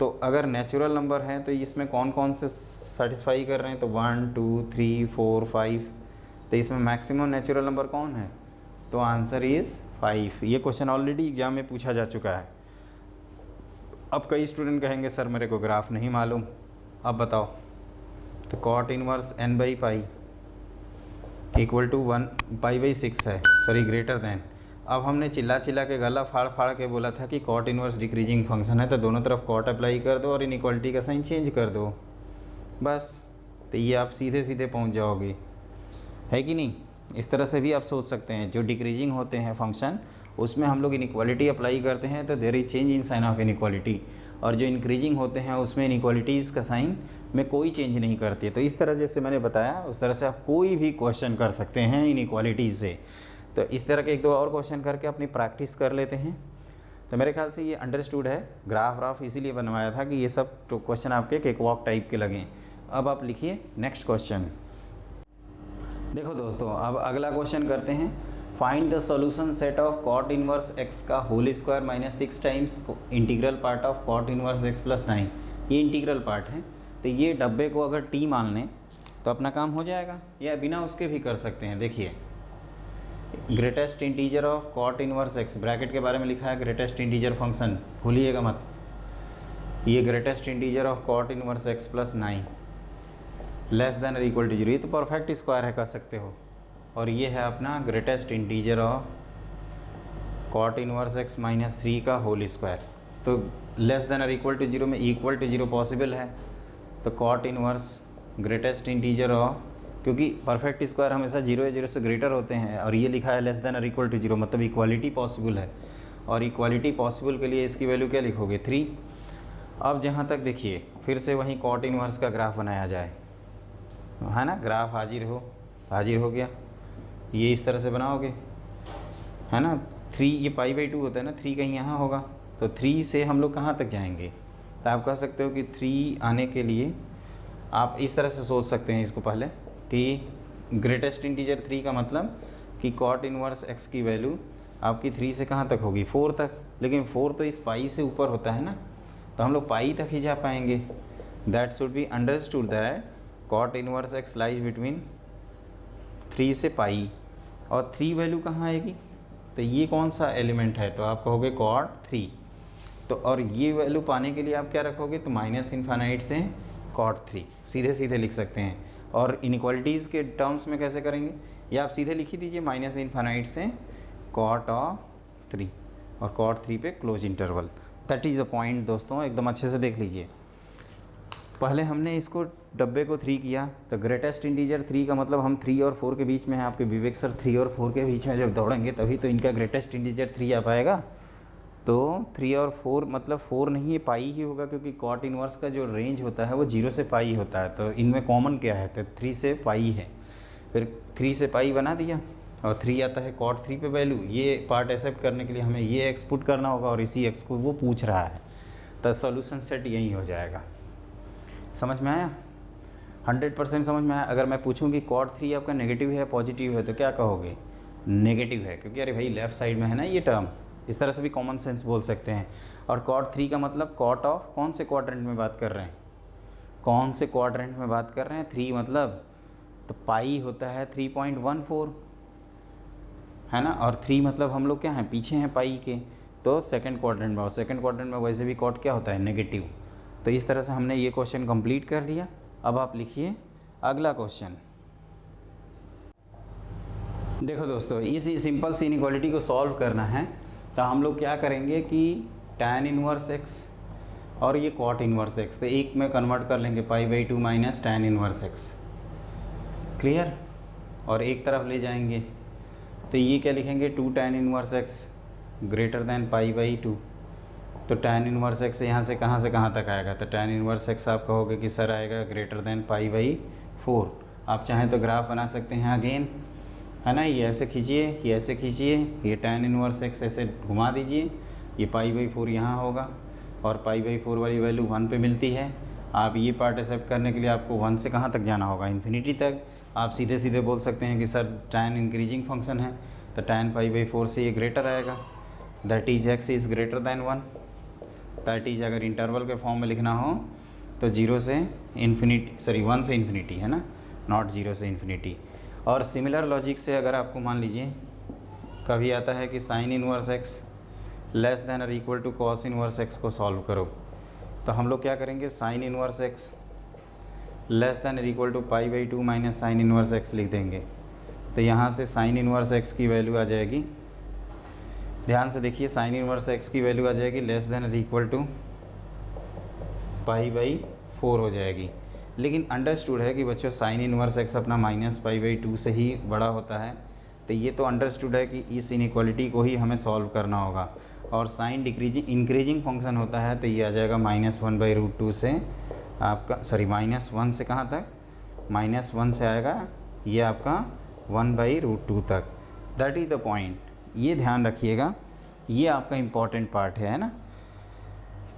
A: तो अगर नेचुरल नंबर है तो इसमें कौन कौन से सेटिस्फाई कर रहे हैं, तो 1 2 3 4 5, तो इसमें मैक्सिमम नेचुरल नंबर कौन है, तो आंसर इज़ 5। ये क्वेश्चन ऑलरेडी एग्जाम में पूछा जा चुका है। अब कई स्टूडेंट कहेंगे सर मेरे को ग्राफ नहीं मालूम, अब बताओ। तो cot inverse n/π equal to 1 π/6 है, सॉरी ग्रेटर दैन। अब हमने चिल्ला के गला फाड़ के बोला था कि cot इनवर्स डिक्रीजिंग फंक्शन है, तो दोनों तरफ cot अप्लाई कर दो और इनइक्वालिटी का साइन चेंज कर दो, बस। तो ये आप सीधे पहुंच जाओगे, है कि नहीं। इस तरह से भी आप सोच सकते हैं। जो डिक्रीजिंग होते हैं फंक्शन, उसमें हम लोग इनइक्वालिटी अप्लाई करते हैं तो there is change in sign of inequality, और जो इंक्रीजिंग होते हैं उसमें इनइक्वालिटीज़ का साइन में कोई चेंज नहीं करती है। तो इस तरह जैसे मैंने बताया उस तरह से आप कोई भी क्वेश्चन कर सकते हैं इनइक्वालिटीज़ से। तो इस तरह के 1-2 और क्वेश्चन करके अपनी प्रैक्टिस कर लेते हैं। तो मेरे ख्याल से ये अंडरस्टूड है। ग्राफ इसीलिए बनवाया था कि ये सब तो क्वेश्चन आपके केक वॉक टाइप के लगें। अब आप लिखिए नेक्स्ट क्वेश्चन। देखो दोस्तों, अब अगला क्वेश्चन करते हैं। Find the solution set of cot inverse x का whole square minus 6 times integral part of cot inverse x plus 9। ये इंटीग्रल पार्ट है, तो ये डब्बे को अगर टी मान लें तो अपना काम हो जाएगा, या बिना उसके भी कर सकते हैं। देखिए, greatest integer of cot inverse x, bracket के बारे में लिखा है ग्रेटेस्ट इंटीजर फंक्शन, भूलिएगा मत। ये greatest integer of cot inverse x plus 9 less than और इक्वल टू 0। ये तो परफेक्ट स्क्वायर है, कह सकते हो। और ये है अपना greatest integer of cot inverse x minus 3 का होल स्क्वायर। तो लेस देन और इक्वल टू 0 में इक्वल टू 0 पॉसिबल है, तो cot inverse greatest integer of, क्योंकि परफेक्ट स्क्वायर हमेशा 0 या 0 से ग्रेटर होते हैं, और ये लिखा है लेस देन और इक्वल टू 0, मतलब इक्वालिटी पॉसिबल है। और इक्वालिटी पॉसिबल के लिए इसकी वैल्यू क्या लिखोगे? 3। अब जहाँ तक देखिए, फिर से वहीं कॉट इनवर्स का ग्राफ बनाया जाए, है ना। ग्राफ हाजिर हो गया, ये इस तरह से बनाओगे, है ना। 3 ये π/2 होता है ना, 3 कहीं यहाँ होगा, तो 3 से हम लोग कहाँ तक जाएंगे? तो आप कह सकते हो कि 3 आने के लिए आप इस तरह से सोच सकते हैं इसको पहले, कि ग्रेटेस्ट इंटीजर 3 का मतलब कि कॉट इनवर्स एक्स की वैल्यू आपकी 3 से कहाँ तक होगी? 4 तक। लेकिन 4 तो इस पाई से ऊपर होता है ना, तो हम लोग पाई तक ही जा पाएंगे। That should be understood that cot inverse x lies between 3 से पाई। और 3 वैल्यू कहाँ आएगी? तो ये कौन सा एलिमेंट है? तो आप कहोगे कॉट 3। तो और ये वैल्यू पाने के लिए आप क्या रखोगे? तो माइनस इन्फानाइट से कॉट 3 सीधे सीधे लिख सकते हैं। और इनइक्वालिटीज़ के टर्म्स में कैसे करेंगे? या आप सीधे लिख ही दीजिए माइनस इन्फानाइट से कॉट ऑफ 3 और कॉट 3 पे close interval. That is the point दोस्तों, एकदम अच्छे से देख लीजिए। पहले हमने इसको डब्बे को 3 किया, तो ग्रेटेस्ट इंटीजर 3 का मतलब हम 3 और 4 के बीच में हैं। आपके विवेक सर 3 और 4 के बीच में जब दौड़ेंगे तभी तो इनका ग्रेटेस्ट इंटीजर 3 आ पाएगा। तो 3 और 4 मतलब 4 नहीं, ये पाई ही होगा, क्योंकि कॉट इनवर्स का जो रेंज होता है वो 0 से पाई होता है। तो इनमें कॉमन क्या है? तो 3 से पाई है, फिर 3 से पाई बना दिया, और 3 आता है कॉट 3 पे वैल्यू। ये पार्ट एक्सेप्ट करने के लिए हमें ये एक्स पुट करना होगा, और इसी एक्स को वो पूछ रहा है, तो सॉल्यूशन सेट यही हो जाएगा। समझ में आया? 100% समझ में आया। अगर मैं पूछूं कि कॉट 3 आपका नेगेटिव है पॉजिटिव है, तो क्या कहोगे? नेगेटिव है, क्योंकि अरे भाई लेफ़्ट साइड में है ना ये टर्म। इस तरह से भी कॉमन सेंस बोल सकते हैं। और कॉट 3 का मतलब कॉट ऑफ कौन से क्वाड्रेंट में बात कर रहे हैं? कौन से क्वाड्रेंट में बात कर रहे हैं? 3 मतलब, तो पाई होता है 3.14, है ना। और 3 मतलब हम लोग क्या हैं? पीछे हैं पाई के, तो सेकंड क्वाड्रेंट में। और सेकंड क्वाड्रेंट में वैसे भी कॉट क्या होता है? नेगेटिव। तो इस तरह से हमने ये क्वेश्चन कंप्लीट कर लिया। अब आप लिखिए अगला क्वेश्चन। देखो दोस्तों, इस सिंपल सी इनइक्वालिटी को सॉल्व करना है, तो हम लोग क्या करेंगे कि tan इनवर्स एक्स और ये कॉट इनवर्स एक्स, तो एक में कन्वर्ट कर लेंगे π/2 minus tan inverse x. Clear? और एक तरफ ले जाएंगे, तो ये क्या लिखेंगे? 2 tan inverse x greater than π/2। तो tan इनवर्स एक्स यहाँ से कहाँ तक आएगा? तो tan इनवर्स एक्स आप कहोगे कि सर आएगा ग्रेटर दैन π/4। आप चाहें तो ग्राफ बना सकते हैं अगेन, है ना। ये ऐसे खींचिए, ये ऐसे खींचिए, ये tan इनवर्स एक्स ऐसे घुमा दीजिए, ये π/4 यहाँ होगा, और π/4 वाली वैल्यू 1 पे मिलती है। आप ये पार्ट एक्सेप्ट करने के लिए आपको 1 से कहाँ तक जाना होगा? इन्फिनिटी तक। आप सीधे सीधे बोल सकते हैं कि सर tan इंक्रीजिंग फंक्शन है, तो tan π/4 से ये ग्रेटर आएगा, that is x is greater than 1। That is अगर इंटरवल के फॉर्म में लिखना हो तो 0 से इन्फिनिटी, सॉरी 1 से इन्फिनिटी, है ना, नॉट 0 से इन्फिनिटी। और सिमिलर लॉजिक से अगर आपको मान लीजिए कभी आता है कि sine inverse x less than और equal to cos inverse x को सॉल्व करो, तो हम लोग क्या करेंगे? Sine inverse x less than और equal to π/2 minus sine inverse x लिख देंगे। तो यहाँ से साइन इनवर्स एक्स की वैल्यू आ जाएगी, ध्यान से देखिए, साइन इनवर्स एक्स की वैल्यू आ जाएगी लेस देन और इक्वल टू π/4 हो जाएगी। लेकिन अंडरस्टूड है कि बच्चों साइन इनवर्स एक्स अपना माइनस π/2 से ही बड़ा होता है, तो ये तो अंडरस्टूड है कि इस इनइक्वालिटी को ही हमें सॉल्व करना होगा। और साइन डिक्रीजिंग इंक्रीजिंग फंक्शन होता है, तो ये आ जाएगा -1/√2 से आपका, सॉरी -1 से कहाँ तक? -1 से आएगा ये आपका 1/√2 तक। That is the point. ये ध्यान रखिएगा, ये आपका इम्पॉर्टेंट पार्ट है ना,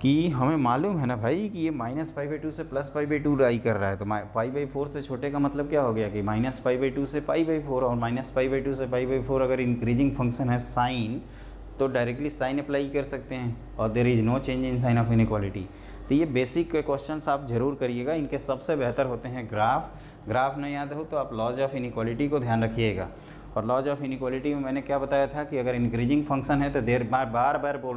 A: कि हमें मालूम है ना भाई कि ये -π/2 से +π/2 राई कर रहा है, तो π/4 से छोटे का मतलब क्या हो गया कि -π/2 से π/4, और -π/2 से π/4 अगर इंक्रीजिंग फंक्शन है साइन, तो डायरेक्टली साइन अप्लाई कर सकते हैं, और there is no change in sign of inequality. तो ये बेसिक क्वेश्चंस आप ज़रूर करिएगा, इनके सबसे बेहतर होते हैं ग्राफ नहीं याद हो तो आप लॉज ऑफ इनइक्वालिटी को ध्यान रखिएगा। और लॉज ऑफ इनइक्वालिटी में मैंने क्या बताया था कि अगर इंक्रीजिंग फंक्शन है तो मैं बार बार बोल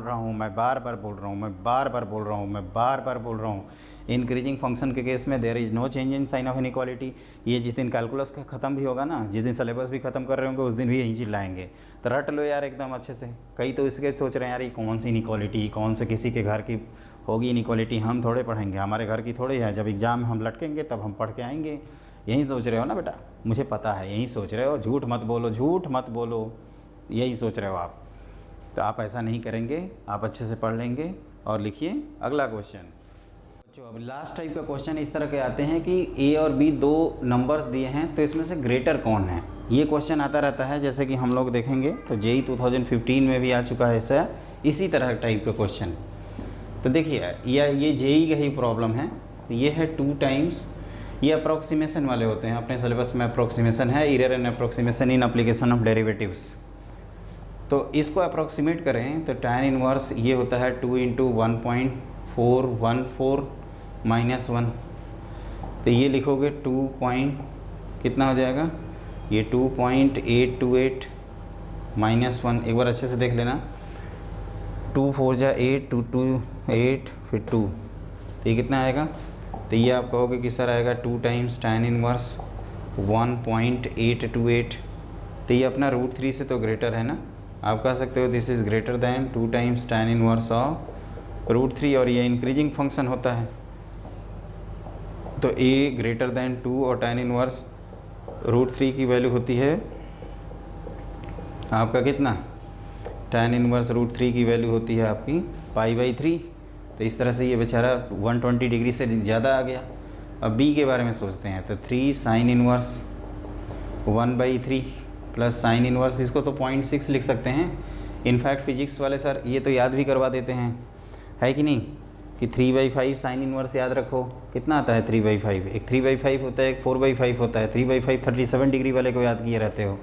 A: रहा हूँ, इंक्रीजिंग फंक्शन के केस में there is no change in sign of inequality. ये जिस दिन कैलकुलस का ख़त्म भी होगा ना, जिस दिन सिलेबस भी ख़त्म कर रहे होंगे, उस दिन भी यही चीज़ लाएंगे। तो रट लो यार एकदम अच्छे से। कई तो इसके सोच रहे हैं यार ये कौन सी इनइक्वालिटी, कौन से किसी के घर की होगी इनइक्वालिटी, हम थोड़े पढ़ेंगे, हमारे घर की थोड़ी है, जब एग्ज़ाम में हम लटकेंगे तब हम पढ़ के आएंगे। यही सोच रहे हो ना बेटा, मुझे पता है यही सोच रहे हो, झूठ मत बोलो, यही सोच रहे हो आप। तो आप ऐसा नहीं करेंगे, आप अच्छे से पढ़ लेंगे। और लिखिए अगला क्वेश्चन। बच्चों अब लास्ट टाइप का क्वेश्चन इस तरह के आते हैं कि ए और बी दो नंबर्स दिए हैं, तो इसमें से ग्रेटर कौन है, ये क्वेश्चन आता रहता है। जैसे कि हम लोग देखेंगे तो जेई 2015 में भी आ चुका है ऐसा इसी तरह टाइप का क्वेश्चन। तो देखिए ये जेई का ही प्रॉब्लम है। ये है 2 टाइम्स, ये अप्रोक्सीमेशन वाले होते हैं, अपने सिलेबस में अप्रोक्सीमेशन है, error and approximation in application of derivatives. तो इसको अप्रोक्सीमेट करें तो tan इनवर्स ये होता है 2 × 1.414 -1। तो ये लिखोगे 2 पॉइंट कितना हो जाएगा, ये 2.828 -1। एक बार अच्छे से देख लेना, 2 4 जा 8, 2 2 8 फिर 2, तो ये कितना आएगा। तो ये आप कहोगे कि सर आएगा 2 टाइम्स tan इनवर्स 1.828। तो ये अपना √3 से तो ग्रेटर है ना, आप कह सकते हो this is greater than 2 times tan inverse of √3, और ये इंक्रीजिंग फंक्शन होता है। तो a ग्रेटर दैन 2 और tan इनवर्स √3 की वैल्यू होती है आपका कितना, tan इनवर्स √3 की वैल्यू होती है आपकी π/3। तो इस तरह से ये बेचारा 120 डिग्री से ज़्यादा आ गया। अब b के बारे में सोचते हैं, तो 3 sin inverse 1/3 plus sine inverse, इसको तो 0.6 लिख सकते हैं। इनफैक्ट फिजिक्स वाले सर ये तो याद भी करवा देते हैं, है कि नहीं, कि 3/5 साइन इनवर्स याद रखो, कितना आता है 3/5, एक 3/5 होता है, एक 4/5 होता है। 3/5 37 डिग्री वाले को याद किए रहते हो,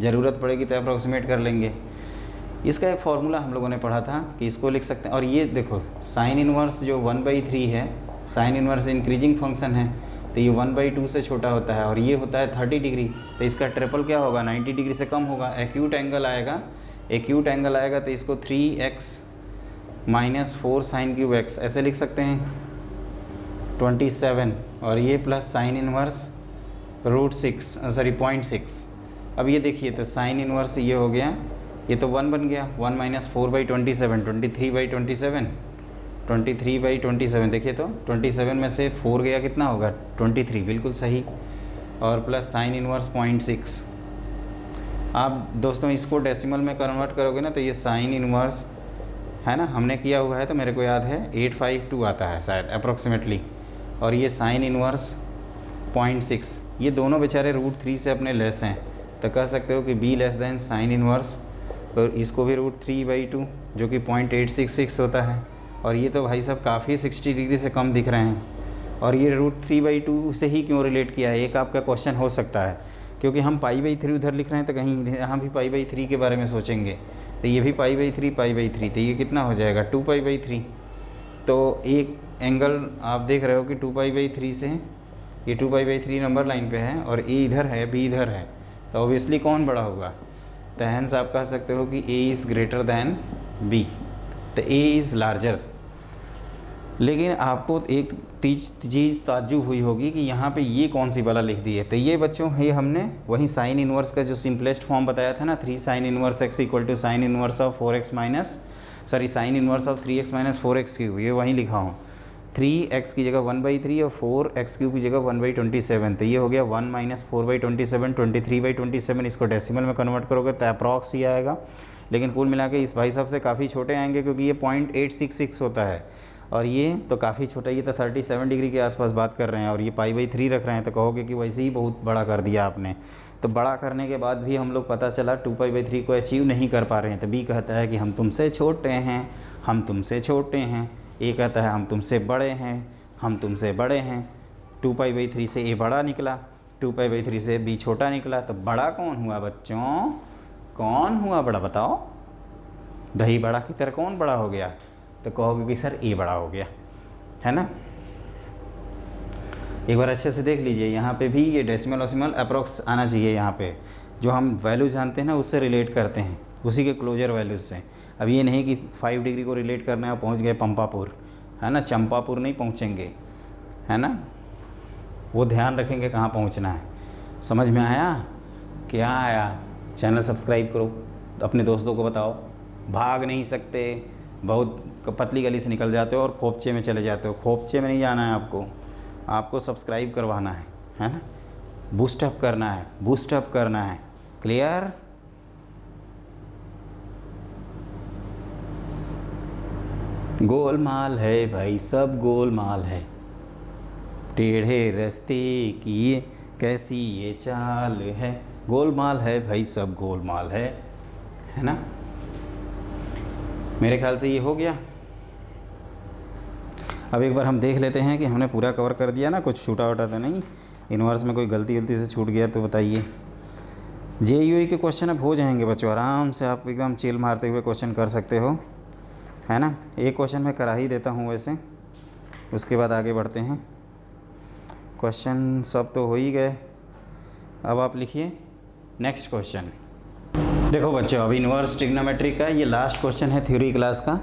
A: ज़रूरत पड़ेगी तो अप्रोक्सीमेट कर लेंगे। इसका एक फार्मूला हम लोगों ने पढ़ा था कि इसको लिख सकते हैं। और ये देखो साइन इनवर्स जो 1/3 है, साइन इनवर्स इंक्रीजिंग फंक्शन है, तो ये 1/2 से छोटा होता है, और ये होता है 30 डिग्री। तो इसका ट्रिपल क्या होगा, 90 डिग्री से कम होगा, एक्यूट एंगल आएगा। तो इसको 3x - 4 sin³ ऐसे लिख सकते हैं 27, और ये प्लस साइन इनवर्स √6 अब ये देखिए तो साइन इनवर्स ये हो गया, ये तो 1 बन गया, 1 - 4/27 23/27 देखिए तो 27 में से 4 गया, कितना होगा 23, बिल्कुल सही, और प्लस साइन इनवर्स 0.6। आप दोस्तों इसको डेसिमल में कन्वर्ट करोगे ना, तो ये साइन इनवर्स है ना, हमने किया हुआ है तो मेरे को याद है 852 आता है शायद अप्रोक्सीमेटली, और ये साइन इनवर्स 0.6। ये दोनों बेचारे √3 से अपने लेस हैं, तो कह सकते हो कि b less than sine inverse, और इसको भी √3/2 जो कि 0.866 होता है। और ये तो भाई साहब काफ़ी 60 डिग्री से कम दिख रहे हैं, और ये √3/2 से ही क्यों रिलेट किया है, एक आपका क्वेश्चन हो सकता है, क्योंकि हम π/3 उधर लिख रहे हैं, तो कहीं यहाँ भी π/3 के बारे में सोचेंगे, तो ये भी π/3, तो ये कितना हो जाएगा 2π/3। तो एक एंगल आप देख रहे हो कि 2π/3 से ये 2π/3 नंबर लाइन पे है, और a इधर है, b इधर है, तो ऑब्वियसली कौन बड़ा होगा, तो हैंस आप कह सकते हो कि a is greater than b, तो a इज़ लार्जर। लेकिन आपको एक चीज़ ताज्जुब हुई होगी कि यहाँ पे ये कौन सी वाला लिख दी है। तो ये बच्चों ये हमने वही साइन इनवर्स का जो सिंपलेस्ट फॉर्म बताया था ना, 3 sin inverse x = sign inverse of 4x sign inverse of 3x - 4x³, ये वहीं लिखा हूँ। 3x की जगह 1/3 और 4x³ की जगह 1/27, तो ये हो गया 1 - 4/27 23/27। इसको डेसिमल में कन्वर्ट करोगे तो अप्रॉक्स ही आएगा, लेकिन कुल मिला के इस भाई साहब से काफ़ी छोटे आएंगे, क्योंकि ये 0.866 होता है, और ये तो काफ़ी छोटा, ये तो 37 डिग्री के आसपास बात कर रहे हैं और ये π/3 रख रहे हैं, तो कहोगे कि वैसे ही बहुत बड़ा कर दिया आपने। तो बड़ा करने के बाद भी हम लोग पता चला 2π/3 को अचीव नहीं कर पा रहे हैं। तो बी कहता है कि हम तुमसे छोटे हैं, हम तुमसे छोटे हैं। ए कहता है हम तुमसे बड़े हैं, हम तुमसे बड़े हैं। 2π/3 से ए बड़ा निकला, 2π/3 से बी छोटा निकला। तो बड़ा कौन हुआ बच्चों, कौन हुआ बड़ा बताओ? दही बड़ा की तरह कौन बड़ा हो गया? तो कहोगे कि सर ए बड़ा हो गया, है ना। एक बार अच्छे से देख लीजिए, यहाँ पे भी ये डेसिमल ऑसिमल अप्रोक्स आना चाहिए। यहाँ पे जो हम वैल्यू जानते हैं ना उससे रिलेट करते हैं, उसी के क्लोजर वैल्यूज से। अब ये नहीं कि 5 डिग्री को रिलेट करना है और पहुँच गए पंपापुर, है ना, चंपापुर नहीं पहुँचेंगे, है ना। वो ध्यान रखेंगे कहाँ पहुँचना है। समझ में आया? क्या आया? चैनल सब्सक्राइब करो, अपने दोस्तों को बताओ। भाग नहीं सकते, बहुत पतली गली से निकल जाते हो और खोपचे में चले जाते हो। खोपचे में नहीं जाना है आपको, आपको सब्सक्राइब करवाना है ना, बूस्टअप करना है, बूस्टअप करना है। क्लियर? गोलमाल है भाई, सब गोलमाल है। टेढ़े रास्ते की ये कैसी ये चाल है, गोलमाल है भाई, सब गोलमाल है ना। मेरे ख्याल से ये हो गया। अब एक बार हम देख लेते हैं कि हमने पूरा कवर कर दिया ना, कुछ छूटा वूटा तो नहीं, इन्वर्स में कोई गलती से छूट गया तो बताइए। JEE के क्वेश्चन अब हो जाएंगे बच्चों, आराम से आप एकदम चिल मारते हुए क्वेश्चन कर सकते हो, है ना। एक क्वेश्चन मैं करा ही देता हूँ वैसे, उसके बाद आगे बढ़ते हैं। क्वेश्चन सब तो हो ही गए, अब आप लिखिए नेक्स्ट क्वेश्चन। देखो बच्चों, अब इन्वर्स ट्रिग्नोमेट्री का ये लास्ट क्वेश्चन है थ्योरी क्लास का।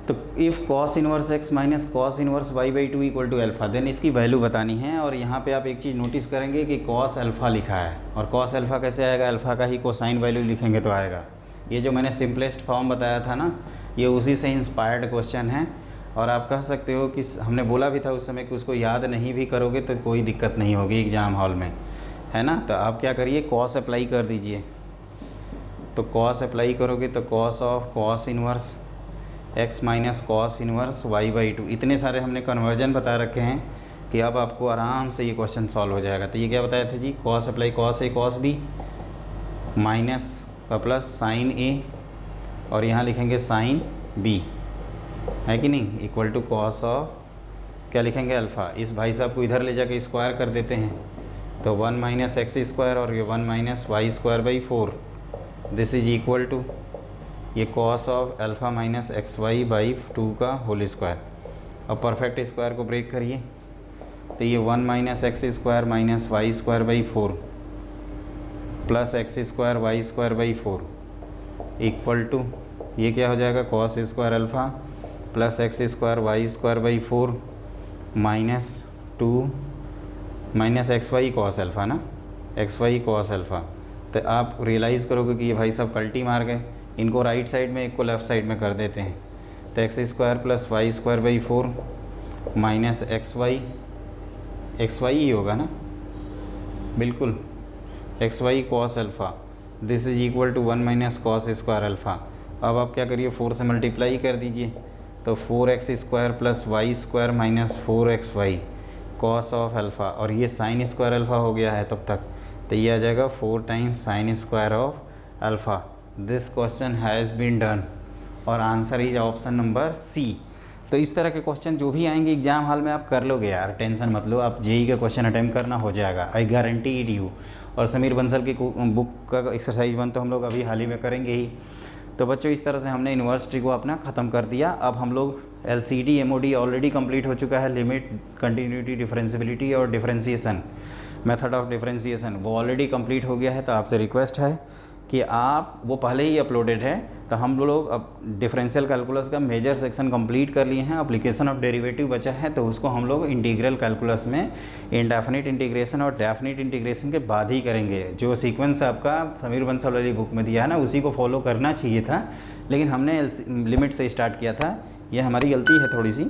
A: तो if cos inverse x minus cos inverse y/2 equal to alpha, then इसकी वैल्यू बतानी है। और यहाँ पे आप एक चीज़ नोटिस करेंगे कि cos अल्फ़ा लिखा है, और cos अल्फ़ा कैसे आएगा? अल्फ़ा का ही कोसाइन वैल्यू लिखेंगे तो आएगा। ये जो मैंने सिंपलेस्ट फॉर्म बताया था ना, ये उसी से इंस्पायर्ड क्वेश्चन है। और आप कह सकते हो कि हमने बोला भी था उस समय कि उसको याद नहीं भी करोगे तो कोई दिक्कत नहीं होगी एग्ज़ाम हॉल में, है ना। तो आप क्या करिए, cos अप्लाई कर दीजिए। तो cos अप्लाई करोगे तो cos of cos inverse x minus cos inverse y/2, इतने सारे हमने कन्वर्जन बता रखे हैं कि अब आपको आराम से ये क्वेश्चन सॉल्व हो जाएगा। तो ये क्या बताया था जी, cos apply cos A cos B minus का प्लस साइन A, और यहाँ लिखेंगे साइन B, है कि नहीं, इक्वल टू cos ऑफ क्या लिखेंगे अल्फ़ा। इस भाई साहब को इधर ले जाके स्क्वायर कर देते हैं, तो 1 माइनस x² और ये 1 minus y²/4, this is equal to ये cos of alpha minus xy/2 का होल स्क्वायर। अब परफेक्ट स्क्वायर को ब्रेक करिए, तो ये 1 minus x² minus y²/4 plus x² y²/4 equal to ये क्या हो जाएगा, cos² alpha plus x² y²/4 minus 2 minus xy cos alpha ना, xy cos अल्फ़ा। तो आप रियलाइज़ करोगे कि ये भाई सब पलटी मार गए, इनको राइट साइड में एक को लेफ़्ट साइड में कर देते हैं। तो x² plus y²/4 minus xy ही होगा ना, बिल्कुल xy cos alpha, this is equal to 1 minus cos² alpha. अब आप क्या करिए, 4 से मल्टीप्लाई कर दीजिए, तो 4x² plus y² minus 4xy cos of alpha, और ये साइन स्क्वायर अल्फ़ा हो गया है तब तक, तो ये आ जाएगा 4 times sine square of alpha. This question has been done, और answer is option number C. तो इस तरह के क्वेश्चन जो भी आएंगे एग्जाम हॉल में आप कर लोगे यार, टेंशन मत लो, आप JEE का क्वेश्चन अटैम्प्ट करना हो जाएगा, आई गारंटी इट यू। और समीर बंसल की बुक का एक्सरसाइज 1 तो हम लोग अभी हाल ही में करेंगे ही। तो बच्चों इस तरह से हमने यूनिवर्सिटी को अपना ख़त्म कर दिया। अब हम लोग LCD MOD ऑलरेडी कंप्लीट हो चुका है, लिमिट, कंटिन्यूटी, डिफरेंशियबिलिटी और डिफरेंशिएशन, मेथड ऑफ डिफरेंशिएशन, वो ऑलरेडी कंप्लीट हो गया है। तो आपसे रिक्वेस्ट है कि आप, वो पहले ही अपलोडेड है, तो हम लोग अब डिफरेंशियल कैलकुलस का मेजर सेक्शन कंप्लीट कर लिए हैं। एप्लीकेशन ऑफ डेरिवेटिव बचा है, तो उसको हम लोग इंटीग्रल कैलकुलस में इंडेफिनिट इंटीग्रेशन और डेफिनिट इंटीग्रेशन के बाद ही करेंगे। जो सीक्वेंस आपका समीर बंसल वाली बुक में दिया है ना, उसी को फॉलो करना चाहिए था, लेकिन हमने लिमिट से स्टार्ट किया था, यह हमारी गलती है थोड़ी सी,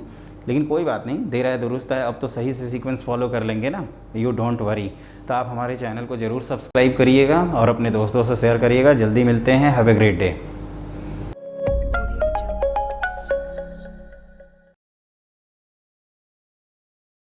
A: लेकिन कोई बात नहीं, देर है दुरुस्त है, अब तो सही से सीक्वेंस फॉलो कर लेंगे ना, यू डोंट वरी। तो आप हमारे चैनल को ज़रूर सब्सक्राइब करिएगा और अपने दोस्तों से शेयर करिएगा। जल्दी मिलते हैं, हैव ए ग्रेट डे।